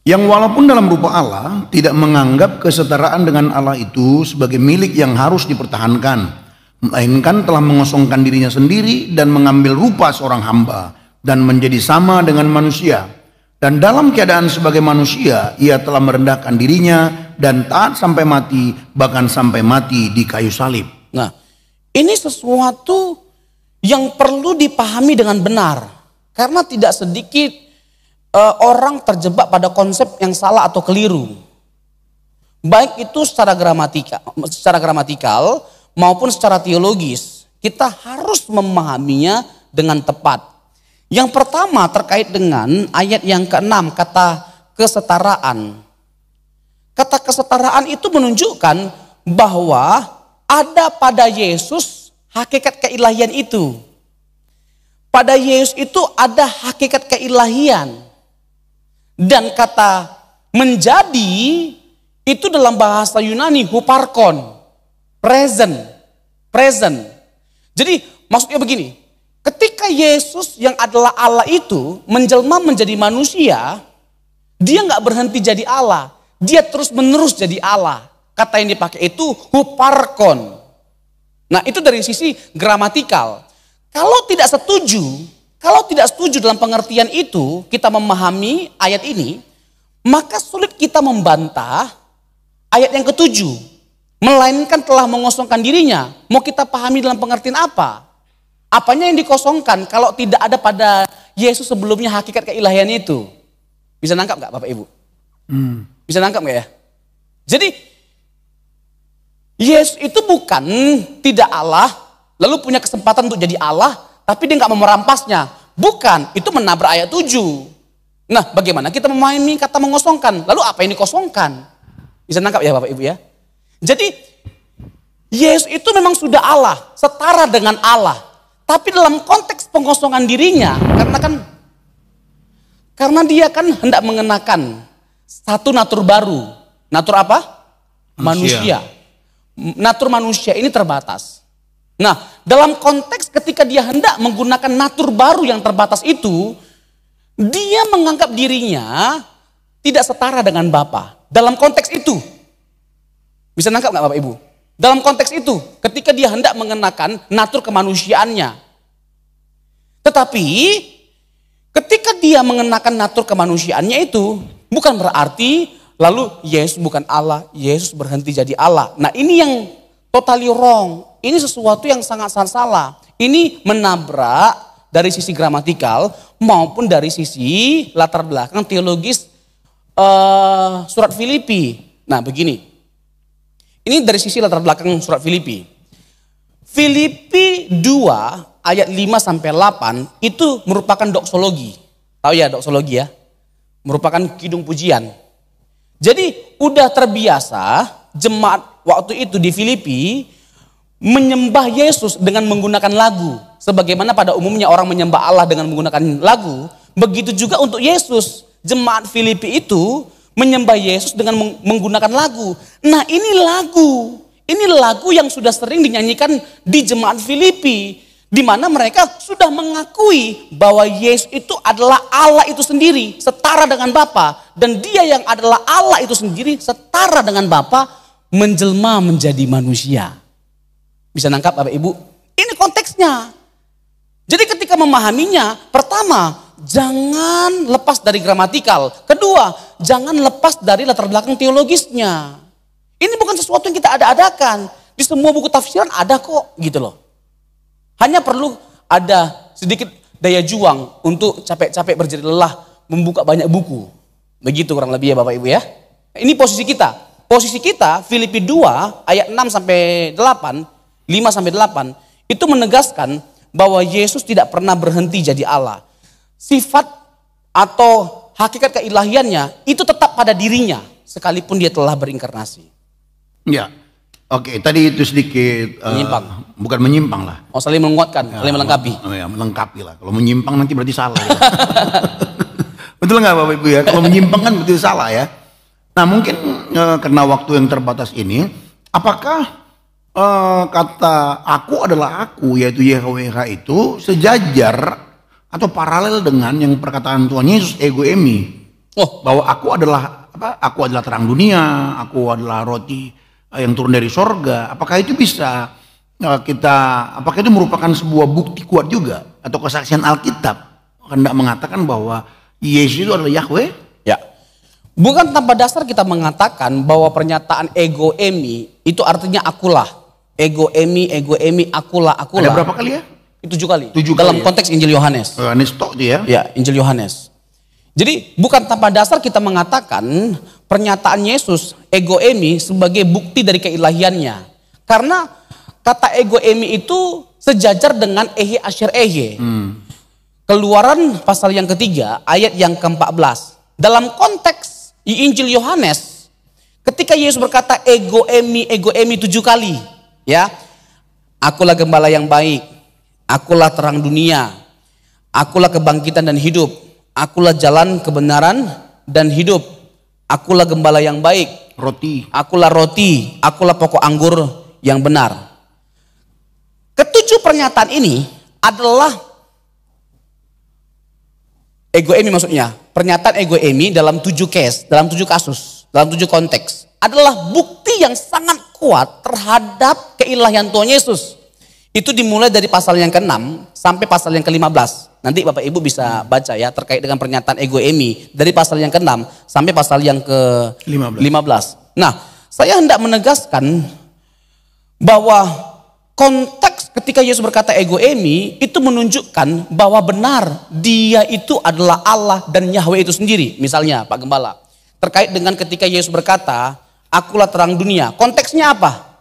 Yang walaupun dalam rupa Allah tidak menganggap kesetaraan dengan Allah itu sebagai milik yang harus dipertahankan, melainkan telah mengosongkan dirinya sendiri dan mengambil rupa seorang hamba dan menjadi sama dengan manusia. Dan dalam keadaan sebagai manusia, ia telah merendahkan dirinya dan taat sampai mati, bahkan sampai mati di kayu salib. Nah, ini sesuatu yang perlu dipahami dengan benar. Karena tidak sedikit orang terjebak pada konsep yang salah atau keliru. Baik itu secara gramatikal maupun secara teologis. Kita harus memahaminya dengan tepat. Yang pertama terkait dengan ayat yang ke-6, kata kesetaraan. Kata kesetaraan itu menunjukkan bahwa ada pada Yesus hakikat keilahian itu. Pada Yesus itu ada hakikat keilahian. Dan kata menjadi itu dalam bahasa Yunani huparkon, present. Jadi maksudnya begini, ketika Yesus yang adalah Allah itu menjelma menjadi manusia, dia nggak berhenti jadi Allah, dia terus menerus jadi Allah. Kata yang dipakai itu huparkon. Nah itu dari sisi gramatikal. Kalau tidak setuju dalam pengertian itu, kita memahami ayat ini, maka sulit kita membantah ayat yang ketujuh. Melainkan telah mengosongkan dirinya. Mau kita pahami dalam pengertian apa? Apanya yang dikosongkan kalau tidak ada pada Yesus sebelumnya hakikat keilahian itu? Bisa nangkap nggak Bapak Ibu? Bisa nangkap nggak ya? Jadi Yesus itu bukan tidak Allah, lalu punya kesempatan untuk jadi Allah, tapi dia nggak mau merampasnya. Bukan, itu menabrak ayat 7. Nah, bagaimana kita memahami kata mengosongkan? Lalu apa yang dikosongkan? Bisa nangkap ya Bapak Ibu ya? Jadi, Yesus itu memang sudah Allah, setara dengan Allah. Tapi dalam konteks pengosongan dirinya, karena dia kan hendak mengenakan satu natur baru. Natur apa? Manusia. Natur manusia ini terbatas. Nah, dalam konteks ketika dia hendak menggunakan natur baru yang terbatas itu, dia menganggap dirinya tidak setara dengan Bapa. Dalam konteks itu, bisa nangkap nggak Bapak Ibu? Dalam konteks itu, ketika dia hendak mengenakan natur kemanusiaannya. Tetapi, ketika dia mengenakan natur kemanusiaannya itu, bukan berarti lalu Yesus bukan Allah, Yesus berhenti jadi Allah. Nah ini yang totally wrong. Ini sesuatu yang sangat-sangat salah. Ini menabrak dari sisi gramatikal maupun dari sisi latar belakang teologis surat Filipi. Nah begini, ini dari sisi latar belakang surat Filipi. Filipi 2 ayat 5-8 itu merupakan doksologi. Tahu ya doksologi ya? Merupakan kidung pujian. Jadi udah terbiasa jemaat waktu itu di Filipi menyembah Yesus dengan menggunakan lagu. Sebagaimana pada umumnya orang menyembah Allah dengan menggunakan lagu. Begitu juga untuk Yesus. Jemaat Filipi itu menyembah Yesus dengan menggunakan lagu. Nah ini lagu yang sudah sering dinyanyikan di jemaat Filipi. Di mana mereka sudah mengakui bahwa Yesus itu adalah Allah itu sendiri, setara dengan Bapa, dan dia yang adalah Allah itu sendiri, setara dengan Bapa, menjelma menjadi manusia. Bisa nangkap Bapak Ibu? Ini konteksnya. Jadi ketika memahaminya, pertama, jangan lepas dari gramatikal. Kedua, jangan lepas dari latar belakang teologisnya. Ini bukan sesuatu yang kita ada-adakan. Di semua buku tafsiran ada kok, gitu loh. Hanya perlu ada sedikit daya juang untuk capek-capek berjerih lelah membuka banyak buku. Begitu kurang lebih ya Bapak Ibu ya. Ini posisi kita. Posisi kita Filipi 2 ayat 6-8, 5-8 itu menegaskan bahwa Yesus tidak pernah berhenti jadi Allah. Sifat atau hakikat keilahiannya itu tetap pada dirinya sekalipun dia telah berinkarnasi. Ya. Oke, tadi itu sedikit menyimpang. Bukan menyimpang lah. Oh, saling menguatkan, Ya, saling melengkapi. Ya, melengkapi lah. Kalau menyimpang nanti berarti salah. Ya. Betul nggak Bapak Ibu ya? Kalau menyimpang kan berarti salah ya. Nah mungkin karena waktu yang terbatas ini, apakah kata aku adalah aku, yaitu YHWH itu sejajar atau paralel dengan yang perkataan Tuhan Yesus ego emi? Oh, bahwa aku adalah apa? Aku adalah terang dunia, aku adalah roti yang turun dari sorga. Apakah itu bisa apakah itu merupakan sebuah bukti kuat juga atau kesaksian Alkitab hendak mengatakan bahwa Yesus itu adalah Yahweh? ya. Bukan tanpa dasar kita mengatakan bahwa pernyataan ego emi itu artinya akulah. Ego emi, akulah. Ada berapa kali ya? 7 kali. 7 kali dalam ya? konteks Injil Yohanes. Yohanes tok itu ya? Ya, Injil Yohanes. Jadi bukan tanpa dasar kita mengatakan pernyataan Yesus ego emi sebagai bukti dari keilahiannya. Karena kata ego emi itu sejajar dengan ehe asyir ehe. Keluaran pasal yang ketiga ayat yang ke-14. Dalam konteks di Injil Yohanes, ketika Yesus berkata ego emi 7 kali, ya, akulah gembala yang baik, akulah terang dunia, akulah kebangkitan dan hidup, akulah jalan kebenaran dan hidup, akulah gembala yang baik, Roti. akulah roti, akulah pokok anggur yang benar. Ketujuh pernyataan ini adalah ego eimi, maksudnya pernyataan ego eimi dalam 7 case, dalam 7 kasus, dalam 7 konteks adalah bukti yang sangat kuat terhadap keilahian Tuhan Yesus. Itu dimulai dari pasal yang ke-6 sampai pasal yang ke-15. Nanti Bapak Ibu bisa baca ya terkait dengan pernyataan ego eimi dari pasal yang ke-6 sampai pasal yang ke-15. Nah, saya hendak menegaskan bahwa konteks ketika Yesus berkata ego eimi itu menunjukkan bahwa benar dia itu adalah Allah dan Yahweh itu sendiri. Misalnya Pak Gembala, terkait dengan ketika Yesus berkata, akulah terang dunia. Konteksnya apa?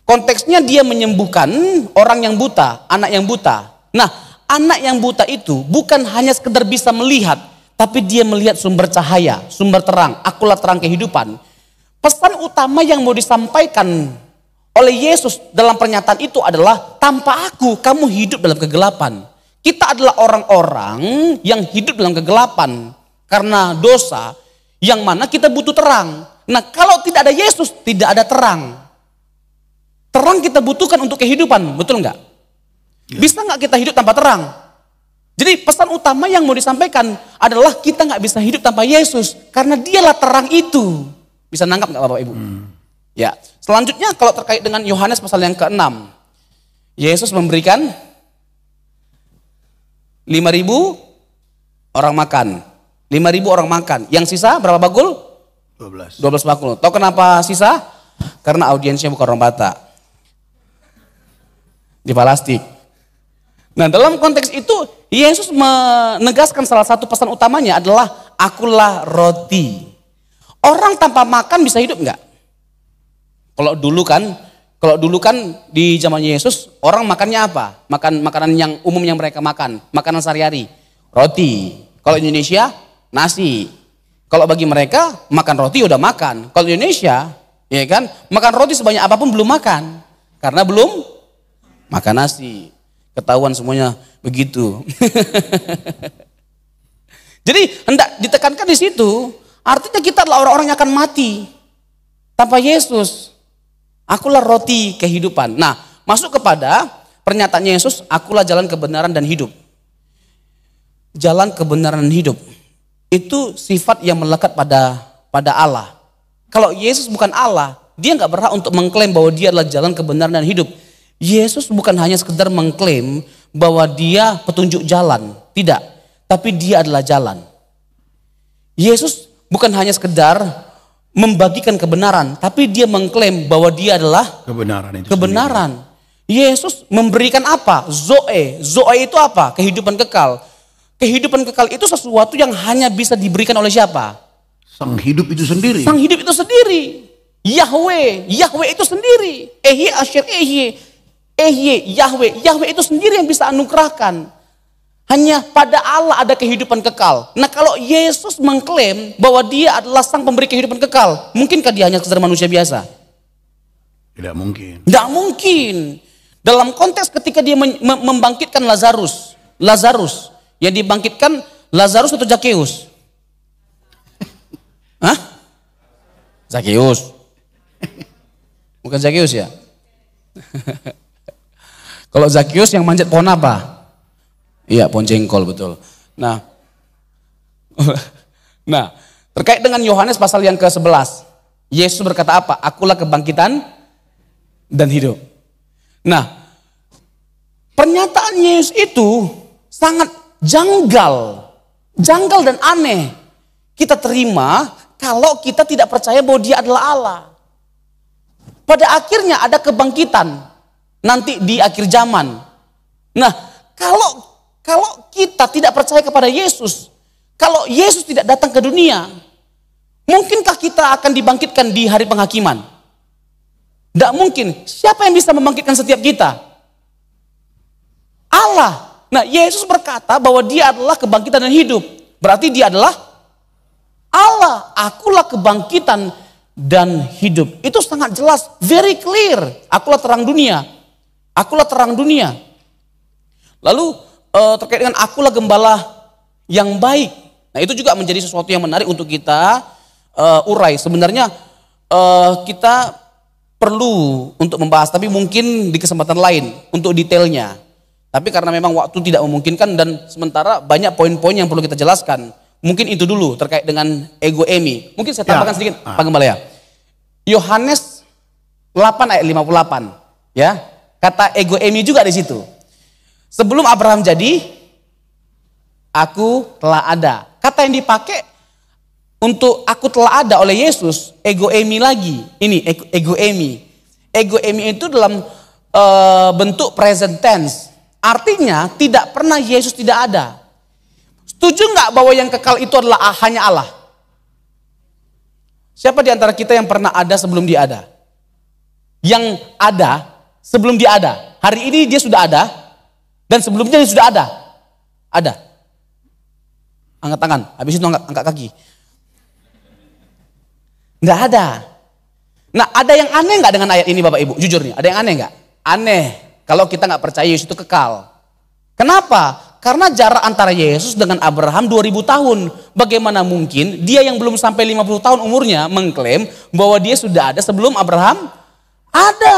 Konteksnya dia menyembuhkan orang yang buta, anak yang buta. Nah, anak yang buta itu bukan hanya sekedar bisa melihat, tapi dia melihat sumber cahaya, sumber terang. Akulah terang kehidupan. Pesan utama yang mau disampaikan oleh Yesus dalam pernyataan itu adalah, tanpa aku kamu hidup dalam kegelapan. Kita adalah orang-orang yang hidup dalam kegelapan karena dosa, yang mana kita butuh terang. Nah, kalau tidak ada Yesus, tidak ada terang. Terang kita butuhkan untuk kehidupan, betul nggak? Bisa nggak kita hidup tanpa terang? Jadi pesan utama yang mau disampaikan adalah kita nggak bisa hidup tanpa Yesus, karena dialah terang itu. Bisa nangkap nggak Bapak Ibu? Ya. Selanjutnya kalau terkait dengan Yohanes pasal yang ke-6, Yesus memberikan 5.000 orang makan. 5.000 orang makan. Yang sisa berapa bakul? 12 bakul. Tahu kenapa sisa? Karena audiensnya bukan orang Batak. Di plastik. Nah, dalam konteks itu Yesus menegaskan salah satu pesan utamanya adalah akulah roti. Orang tanpa makan bisa hidup enggak? Kalau dulu kan di zaman Yesus orang makannya apa? Makanan yang umum yang mereka makan, makanan sehari-hari, roti. Kalau Indonesia nasi. Kalau bagi mereka makan roti udah makan. Kalau Indonesia, ya kan, makan roti sebanyak apapun belum makan, karena belum makan nasi. Ketahuan semuanya begitu. Jadi hendak ditekankan di situ, artinya kita adalah orang-orang yang akan mati tanpa Yesus. Akulah roti kehidupan. Nah, masuk kepada pernyataan Yesus, akulah jalan kebenaran dan hidup. Jalan kebenaran dan hidup itu sifat yang melekat pada Allah. Kalau Yesus bukan Allah, dia nggak berhak untuk mengklaim bahwa dia adalah jalan kebenaran dan hidup. Yesus bukan hanya sekedar mengklaim bahwa dia petunjuk jalan, tidak, tapi dia adalah jalan. Yesus bukan hanya sekedar membagikan kebenaran, tapi dia mengklaim bahwa dia adalah kebenaran. Yesus memberikan apa? Zoe. Zoe itu apa? Kehidupan kekal. Kehidupan kekal itu sesuatu yang hanya bisa diberikan oleh siapa? Sang hidup itu sendiri. Sang hidup itu sendiri. Yahweh. Yahweh itu sendiri. Ehye Asher Ehye. Ehye, Yahweh. Yahweh itu sendiri yang bisa anugerahkan. Hanya pada Allah ada kehidupan kekal. Nah, kalau Yesus mengklaim bahwa dia adalah sang pemberi kehidupan kekal, mungkinkah dia hanya sekedar manusia biasa? Tidak mungkin. Tidak mungkin. Dalam konteks ketika dia membangkitkan Lazarus. Lazarus. Yang dibangkitkan Lazarus atau Zakeus? Hah? Zakeus. Bukan Zakeus ya? Kalau Zakeus yang manjat pohon apa? Iya, pohon jengkol, betul. Nah, terkait dengan Yohanes pasal yang ke-11, Yesus berkata apa? Akulah kebangkitan dan hidup. Nah, pernyataan Yesus itu sangat janggal dan aneh. Kita terima kalau kita tidak percaya bahwa dia adalah Allah. Pada akhirnya ada kebangkitan. Nanti di akhir zaman. Nah, kalau kita tidak percaya kepada Yesus, kalau Yesus tidak datang ke dunia, mungkinkah kita akan dibangkitkan di hari penghakiman? Tidak mungkin. Siapa yang bisa membangkitkan setiap kita? Allah. Nah, Yesus berkata bahwa dia adalah kebangkitan dan hidup. Berarti dia adalah Allah. Akulah kebangkitan dan hidup. Itu sangat jelas, very clear. Akulah terang dunia. Akulah terang dunia. Lalu terkait dengan akulah gembala yang baik. Nah, itu juga menjadi sesuatu yang menarik untuk kita urai. Sebenarnya kita perlu untuk membahas, tapi mungkin di kesempatan lain untuk detailnya. Tapi karena memang waktu tidak memungkinkan dan sementara banyak poin-poin yang perlu kita jelaskan. Mungkin itu dulu terkait dengan ego emi. Mungkin saya tambahkan sedikit Pak Gembala ya. Yohanes 8 ayat 58 ya. Kata ego emi juga di situ. Sebelum Abraham jadi, aku telah ada. Kata yang dipakai untuk aku telah ada oleh Yesus, ego emi lagi. Ini ego emi. Ego emi itu dalam bentuk present tense. Artinya tidak pernah Yesus tidak ada. Setuju nggak bahwa yang kekal itu adalah hanya Allah? Siapa di antara kita yang pernah ada sebelum dia ada? Yang ada sebelum dia ada. Hari ini dia sudah ada dan sebelumnya dia sudah ada. Ada. Angkat tangan, habis itu angkat kaki. Nggak ada. Nah, ada yang aneh nggak dengan ayat ini Bapak Ibu? Jujur nih, ada yang aneh nggak? Aneh kalau kita nggak percaya Yesus itu kekal. Kenapa? Karena jarak antara Yesus dengan Abraham 2000 tahun. Bagaimana mungkin dia yang belum sampai 50 tahun umurnya mengklaim bahwa dia sudah ada sebelum Abraham ada?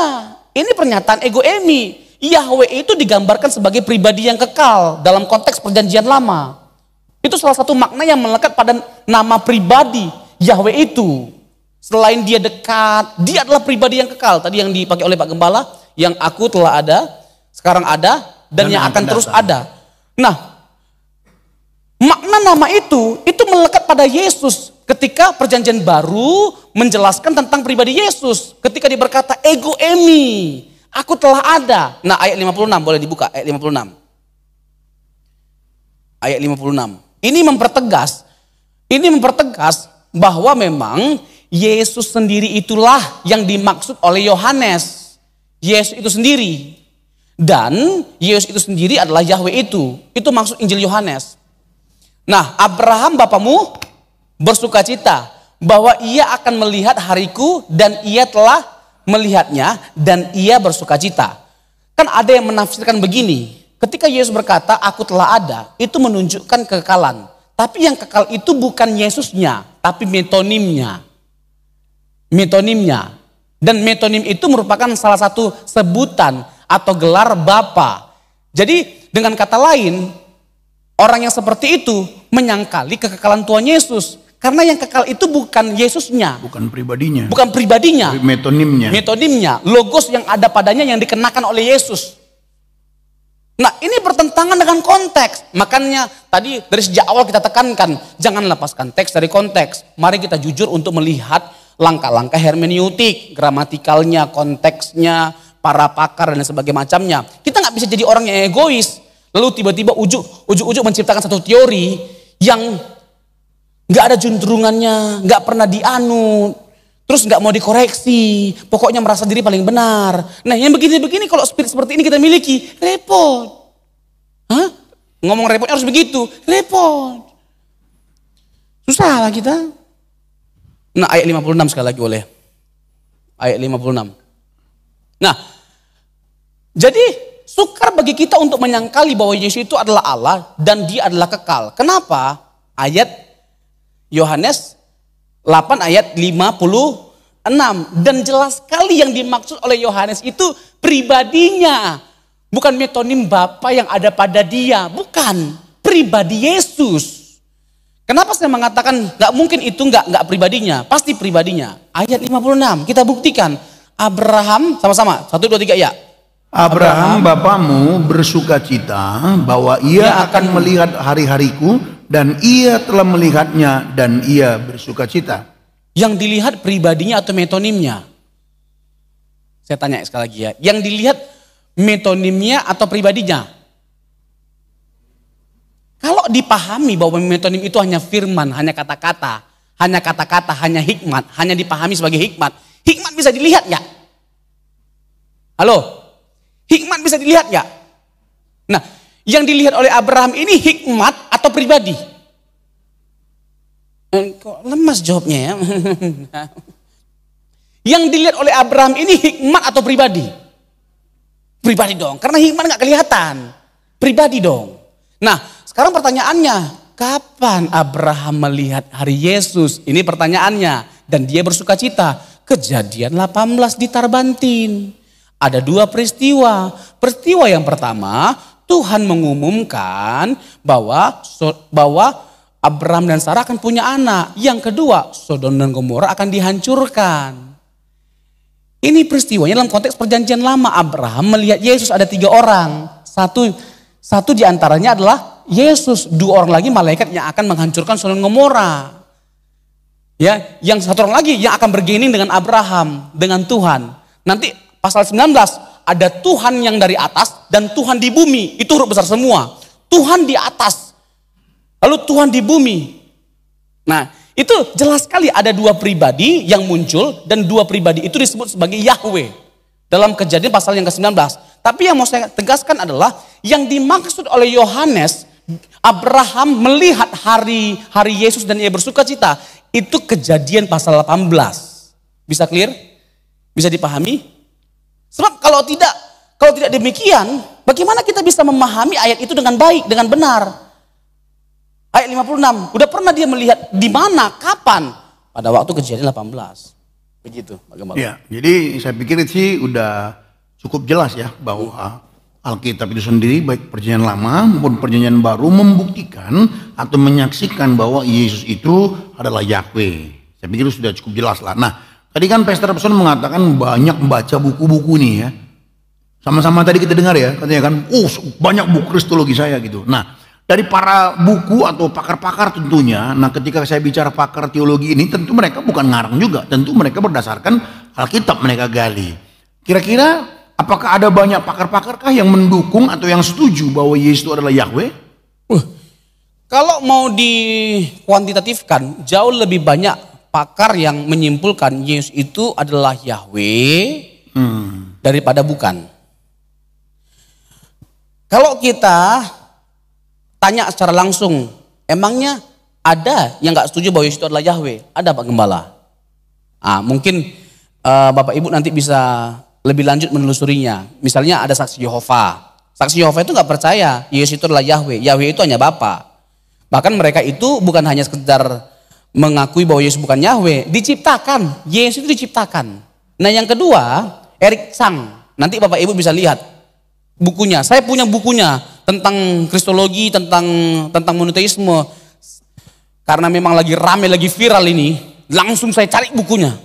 Ini pernyataan ego emi. Yahweh itu digambarkan sebagai pribadi yang kekal dalam konteks perjanjian lama. Itu salah satu makna yang melekat pada nama pribadi Yahweh itu. Selain dia dekat, dia adalah pribadi yang kekal. Tadi yang dipakai oleh Pak Gembala, yang aku telah ada, sekarang ada, dan yang akan terus ada. Nah, makna nama itu melekat pada Yesus. Ketika perjanjian baru menjelaskan tentang pribadi Yesus. Ketika dia berkata, ego emi, aku telah ada. Nah, ayat 56, boleh dibuka, ayat 56. Ayat 56. Ini mempertegas bahwa memang Yesus sendiri itulah yang dimaksud oleh Yohanes. Yesus itu sendiri. Dan Yesus itu sendiri adalah Yahweh itu. Itu maksud Injil Yohanes. Nah, Abraham bapamu bersukacita bahwa ia akan melihat hariku dan ia telah melihatnya dan ia bersukacita. Kan ada yang menafsirkan begini. Ketika Yesus berkata aku telah ada, itu menunjukkan kekekalan. Tapi yang kekal itu bukan Yesusnya, tapi metonimnya. Metonimnya. Dan metonim itu merupakan salah satu sebutan atau gelar Bapa. Jadi dengan kata lain, orang yang seperti itu menyangkali kekekalan Tuhan Yesus. Karena yang kekal itu bukan Yesusnya. Bukan pribadinya. Bukan pribadinya. Metonimnya. Metonimnya. Logos yang ada padanya yang dikenakan oleh Yesus. Nah, ini bertentangan dengan konteks. Makanya tadi dari sejak awal kita tekankan, jangan lepaskan teks dari konteks. Mari kita jujur untuk melihat langkah-langkah hermeneutik, gramatikalnya, konteksnya, para pakar dan sebagainya macamnya. Kita nggak bisa jadi orang yang egois. Lalu tiba-tiba ujuk-ujuk menciptakan satu teori yang nggak ada juntrungannya, nggak pernah dianut, terus nggak mau dikoreksi, pokoknya merasa diri paling benar. Nah, yang begini-begini kalau spirit seperti ini kita miliki, repot. Hah? Ngomong repotnya harus begitu, repot. Susah lah kita. Nah, ayat 56 sekali lagi boleh. Ayat 56. Nah, jadi sukar bagi kita untuk menyangkali bahwa Yesus itu adalah Allah dan dia adalah kekal. Kenapa? Ayat Yohanes 8 ayat 56. Dan jelas sekali yang dimaksud oleh Yohanes itu pribadinya. Bukan metonim Bapa yang ada pada dia. Bukan. Pribadi Yesus. Kenapa saya mengatakan gak mungkin itu gak pribadinya. Pasti pribadinya. Ayat 56 kita buktikan. Abraham sama-sama. 1, 2, 3 ya. Abraham bapamu bersukacita bahwa ia akan melihat hari-hariku dan ia telah melihatnya dan ia bersukacita. Yang dilihat pribadinya atau metonimnya? Saya tanya sekali lagi ya. Yang dilihat metonimnya atau pribadinya? Kalau dipahami bahwa metonim itu hanya firman, hanya kata-kata, hanya hikmat, hanya dipahami sebagai hikmat. Hikmat bisa dilihat nggak? Halo? Hikmat bisa dilihat nggak? Nah, yang dilihat oleh Abraham ini hikmat atau pribadi? Kok lemas jawabnya ya? Yang dilihat oleh Abraham ini hikmat atau pribadi? Pribadi dong, karena hikmat nggak kelihatan. Pribadi dong. Nah, sekarang pertanyaannya, kapan Abraham melihat hari Yesus? Ini pertanyaannya. Dan dia bersukacita. Kejadian 18 di Tarbantin. Ada dua peristiwa. Peristiwa yang pertama, Tuhan mengumumkan bahwa Abraham dan Sarah akan punya anak. Yang kedua, Sodom dan Gomora akan dihancurkan. Ini peristiwanya dalam konteks perjanjian lama. Abraham melihat Yesus ada 3 orang. Satu di antaranya adalah Yesus. 2 orang lagi malaikat yang akan menghancurkan Sodom dan Gomora. Ya, yang 1 orang lagi yang akan bergaining dengan Abraham, dengan Tuhan. Nanti pasal 19, ada Tuhan yang dari atas dan Tuhan di bumi. Itu huruf besar semua. Tuhan di atas. Lalu Tuhan di bumi. Nah, itu jelas sekali ada 2 pribadi yang muncul dan 2 pribadi itu disebut sebagai Yahweh. Dalam Kejadian pasal yang ke-19. Tapi yang mau saya tegaskan adalah yang dimaksud oleh Yohanes, Abraham melihat hari Yesus dan ia bersuka cita. Itu Kejadian pasal 18. Bisa clear? Bisa dipahami? Sebab kalau tidak demikian, bagaimana kita bisa memahami ayat itu dengan baik, dengan benar? Ayat 56, udah pernah dia melihat di mana, kapan? Pada waktu Kejadian 18. Begitu, Pak Gembala. Ya, jadi saya pikir sih udah cukup jelas ya bahwa Alkitab itu sendiri baik perjanjian lama maupun perjanjian baru membuktikan atau menyaksikan bahwa Yesus itu adalah Yahweh. Saya pikir sudah cukup jelas lah. Nah, tadi kan Pastor Robson mengatakan banyak membaca buku-buku nih ya. Sama-sama tadi kita dengar ya, katanya kan, banyak buku kristologi saya gitu. Nah, dari para buku atau pakar-pakar tentunya, nah ketika saya bicara pakar teologi ini, tentu mereka bukan ngarang juga, tentu mereka berdasarkan Alkitab mereka gali. Kira-kira apakah ada banyak pakar-pakarkah yang mendukung atau yang setuju bahwa Yesus itu adalah Yahweh? Kalau mau dikuantitatifkan, jauh lebih banyak pakar yang menyimpulkan Yesus itu adalah Yahweh daripada bukan. Kalau kita tanya secara langsung, emangnya ada yang gak setuju bahwa Yesus itu adalah Yahweh? Ada, Pak Gembala. Mungkin Bapak Ibu nanti bisa lebih lanjut menelusurinya. Misalnya ada saksi Yehova. Saksi Yehova itu gak percaya Yesus itu adalah Yahweh. Yahweh itu hanya Bapa. Bahkan mereka itu bukan hanya sekedar mengakui bahwa Yesus bukan Yahweh. Diciptakan. Yesus itu diciptakan. Nah yang kedua, Eric Sang. Nanti Bapak Ibu bisa lihat bukunya. Saya punya bukunya tentang kristologi, tentang monoteisme. Karena memang lagi rame, lagi viral ini, langsung saya cari bukunya.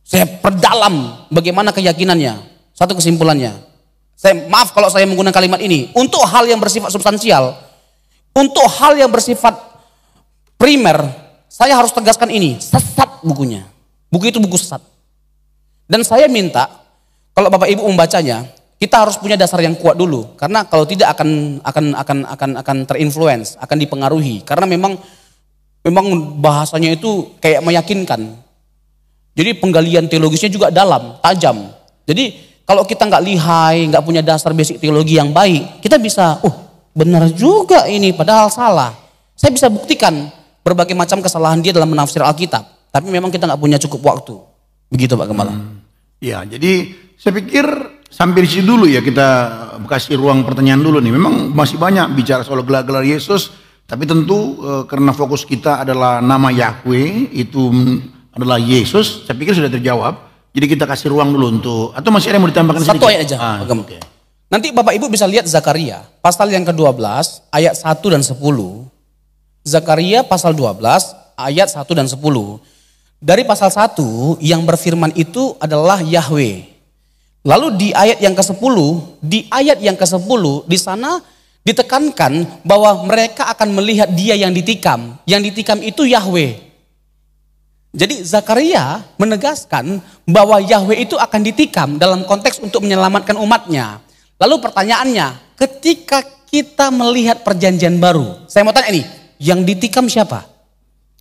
Saya perdalam bagaimana keyakinannya. Satu kesimpulannya. Maaf kalau saya menggunakan kalimat ini. Untuk hal yang bersifat substansial, untuk hal yang bersifat primer, saya harus tegaskan ini. Sesat bukunya. Buku itu buku sesat. Dan saya minta, kalau Bapak Ibu membacanya, kita harus punya dasar yang kuat dulu, karena kalau tidak akan terinfluence, akan dipengaruhi, karena memang bahasanya itu kayak meyakinkan. Jadi penggalian teologisnya juga dalam, tajam. Jadi kalau kita nggak lihai, nggak punya dasar basic teologi yang baik, kita bisa, benar juga ini, padahal salah. Saya bisa buktikan berbagai macam kesalahan dia dalam menafsir Alkitab, tapi memang kita nggak punya cukup waktu. Begitu Pak Gembala. Ya, jadi saya pikir sampai di situ dulu ya, kita kasih ruang pertanyaan dulu nih. Memang masih banyak bicara soal gelar-gelar Yesus, tapi tentu karena fokus kita adalah nama Yahweh, itu adalah Yesus, saya pikir sudah terjawab. Jadi kita kasih ruang dulu untuk, atau masih ada yang mau ditambahkan sedikit? Satu ayat aja. Okay. Nanti Bapak Ibu bisa lihat Zakaria, pasal yang ke-12, ayat 1 dan 10. Zakaria pasal 12, ayat 1 dan 10. Dari pasal 1, yang berfirman itu adalah Yahweh. Lalu di ayat yang ke-10, di sana ditekankan bahwa mereka akan melihat dia yang ditikam. Yang ditikam itu Yahweh. Jadi Zakaria menegaskan bahwa Yahweh itu akan ditikam dalam konteks untuk menyelamatkan umatnya. Lalu pertanyaannya, ketika kita melihat perjanjian baru, saya mau tanya ini, yang ditikam siapa?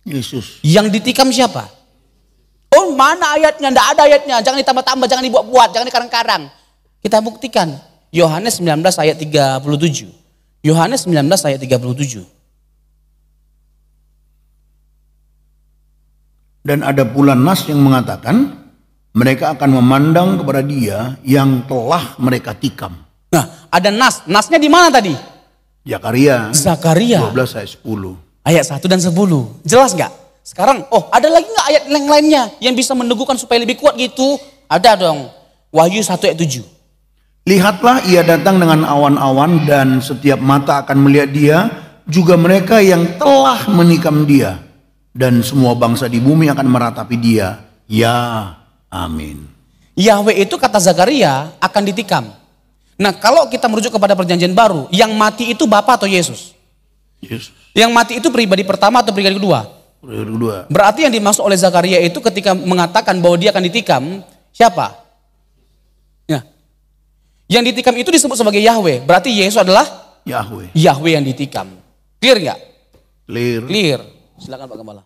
Yesus. Yang ditikam siapa? Mana ayatnya? Tidak ada ayatnya. Jangan ditambah-tambah, jangan dibuat-buat, jangan dikarang-karang. Kita buktikan. Yohanes 19 ayat 37. Yohanes 19 ayat 37. Dan ada pula nas yang mengatakan mereka akan memandang kepada dia yang telah mereka tikam. Nah, ada nas. Nasnya di mana tadi? Zakaria 12 ayat 10. Ayat 1 dan 10. Jelas nggak? Sekarang, ada lagi nggak ayat yang lainnya yang bisa meneguhkan supaya lebih kuat gitu? Ada dong. Wahyu 1 ayat 7. Lihatlah ia datang dengan awan-awan dan setiap mata akan melihat dia, juga mereka yang telah menikam dia. Dan semua bangsa di bumi akan meratapi dia. Ya, amin. Yahweh itu kata Zakaria akan ditikam. Nah kalau kita merujuk kepada perjanjian baru, yang mati itu Bapa atau Yesus? Yesus. Yang mati itu pribadi pertama atau pribadi kedua? Kedua. Berarti yang dimaksud oleh Zakaria itu ketika mengatakan bahwa dia akan ditikam, siapa? Ya. Yang ditikam itu disebut sebagai Yahweh. Berarti Yesus adalah Yahweh. Yahweh yang ditikam. Clear nggak? Clear. Clear. Silakan Pak Gembala.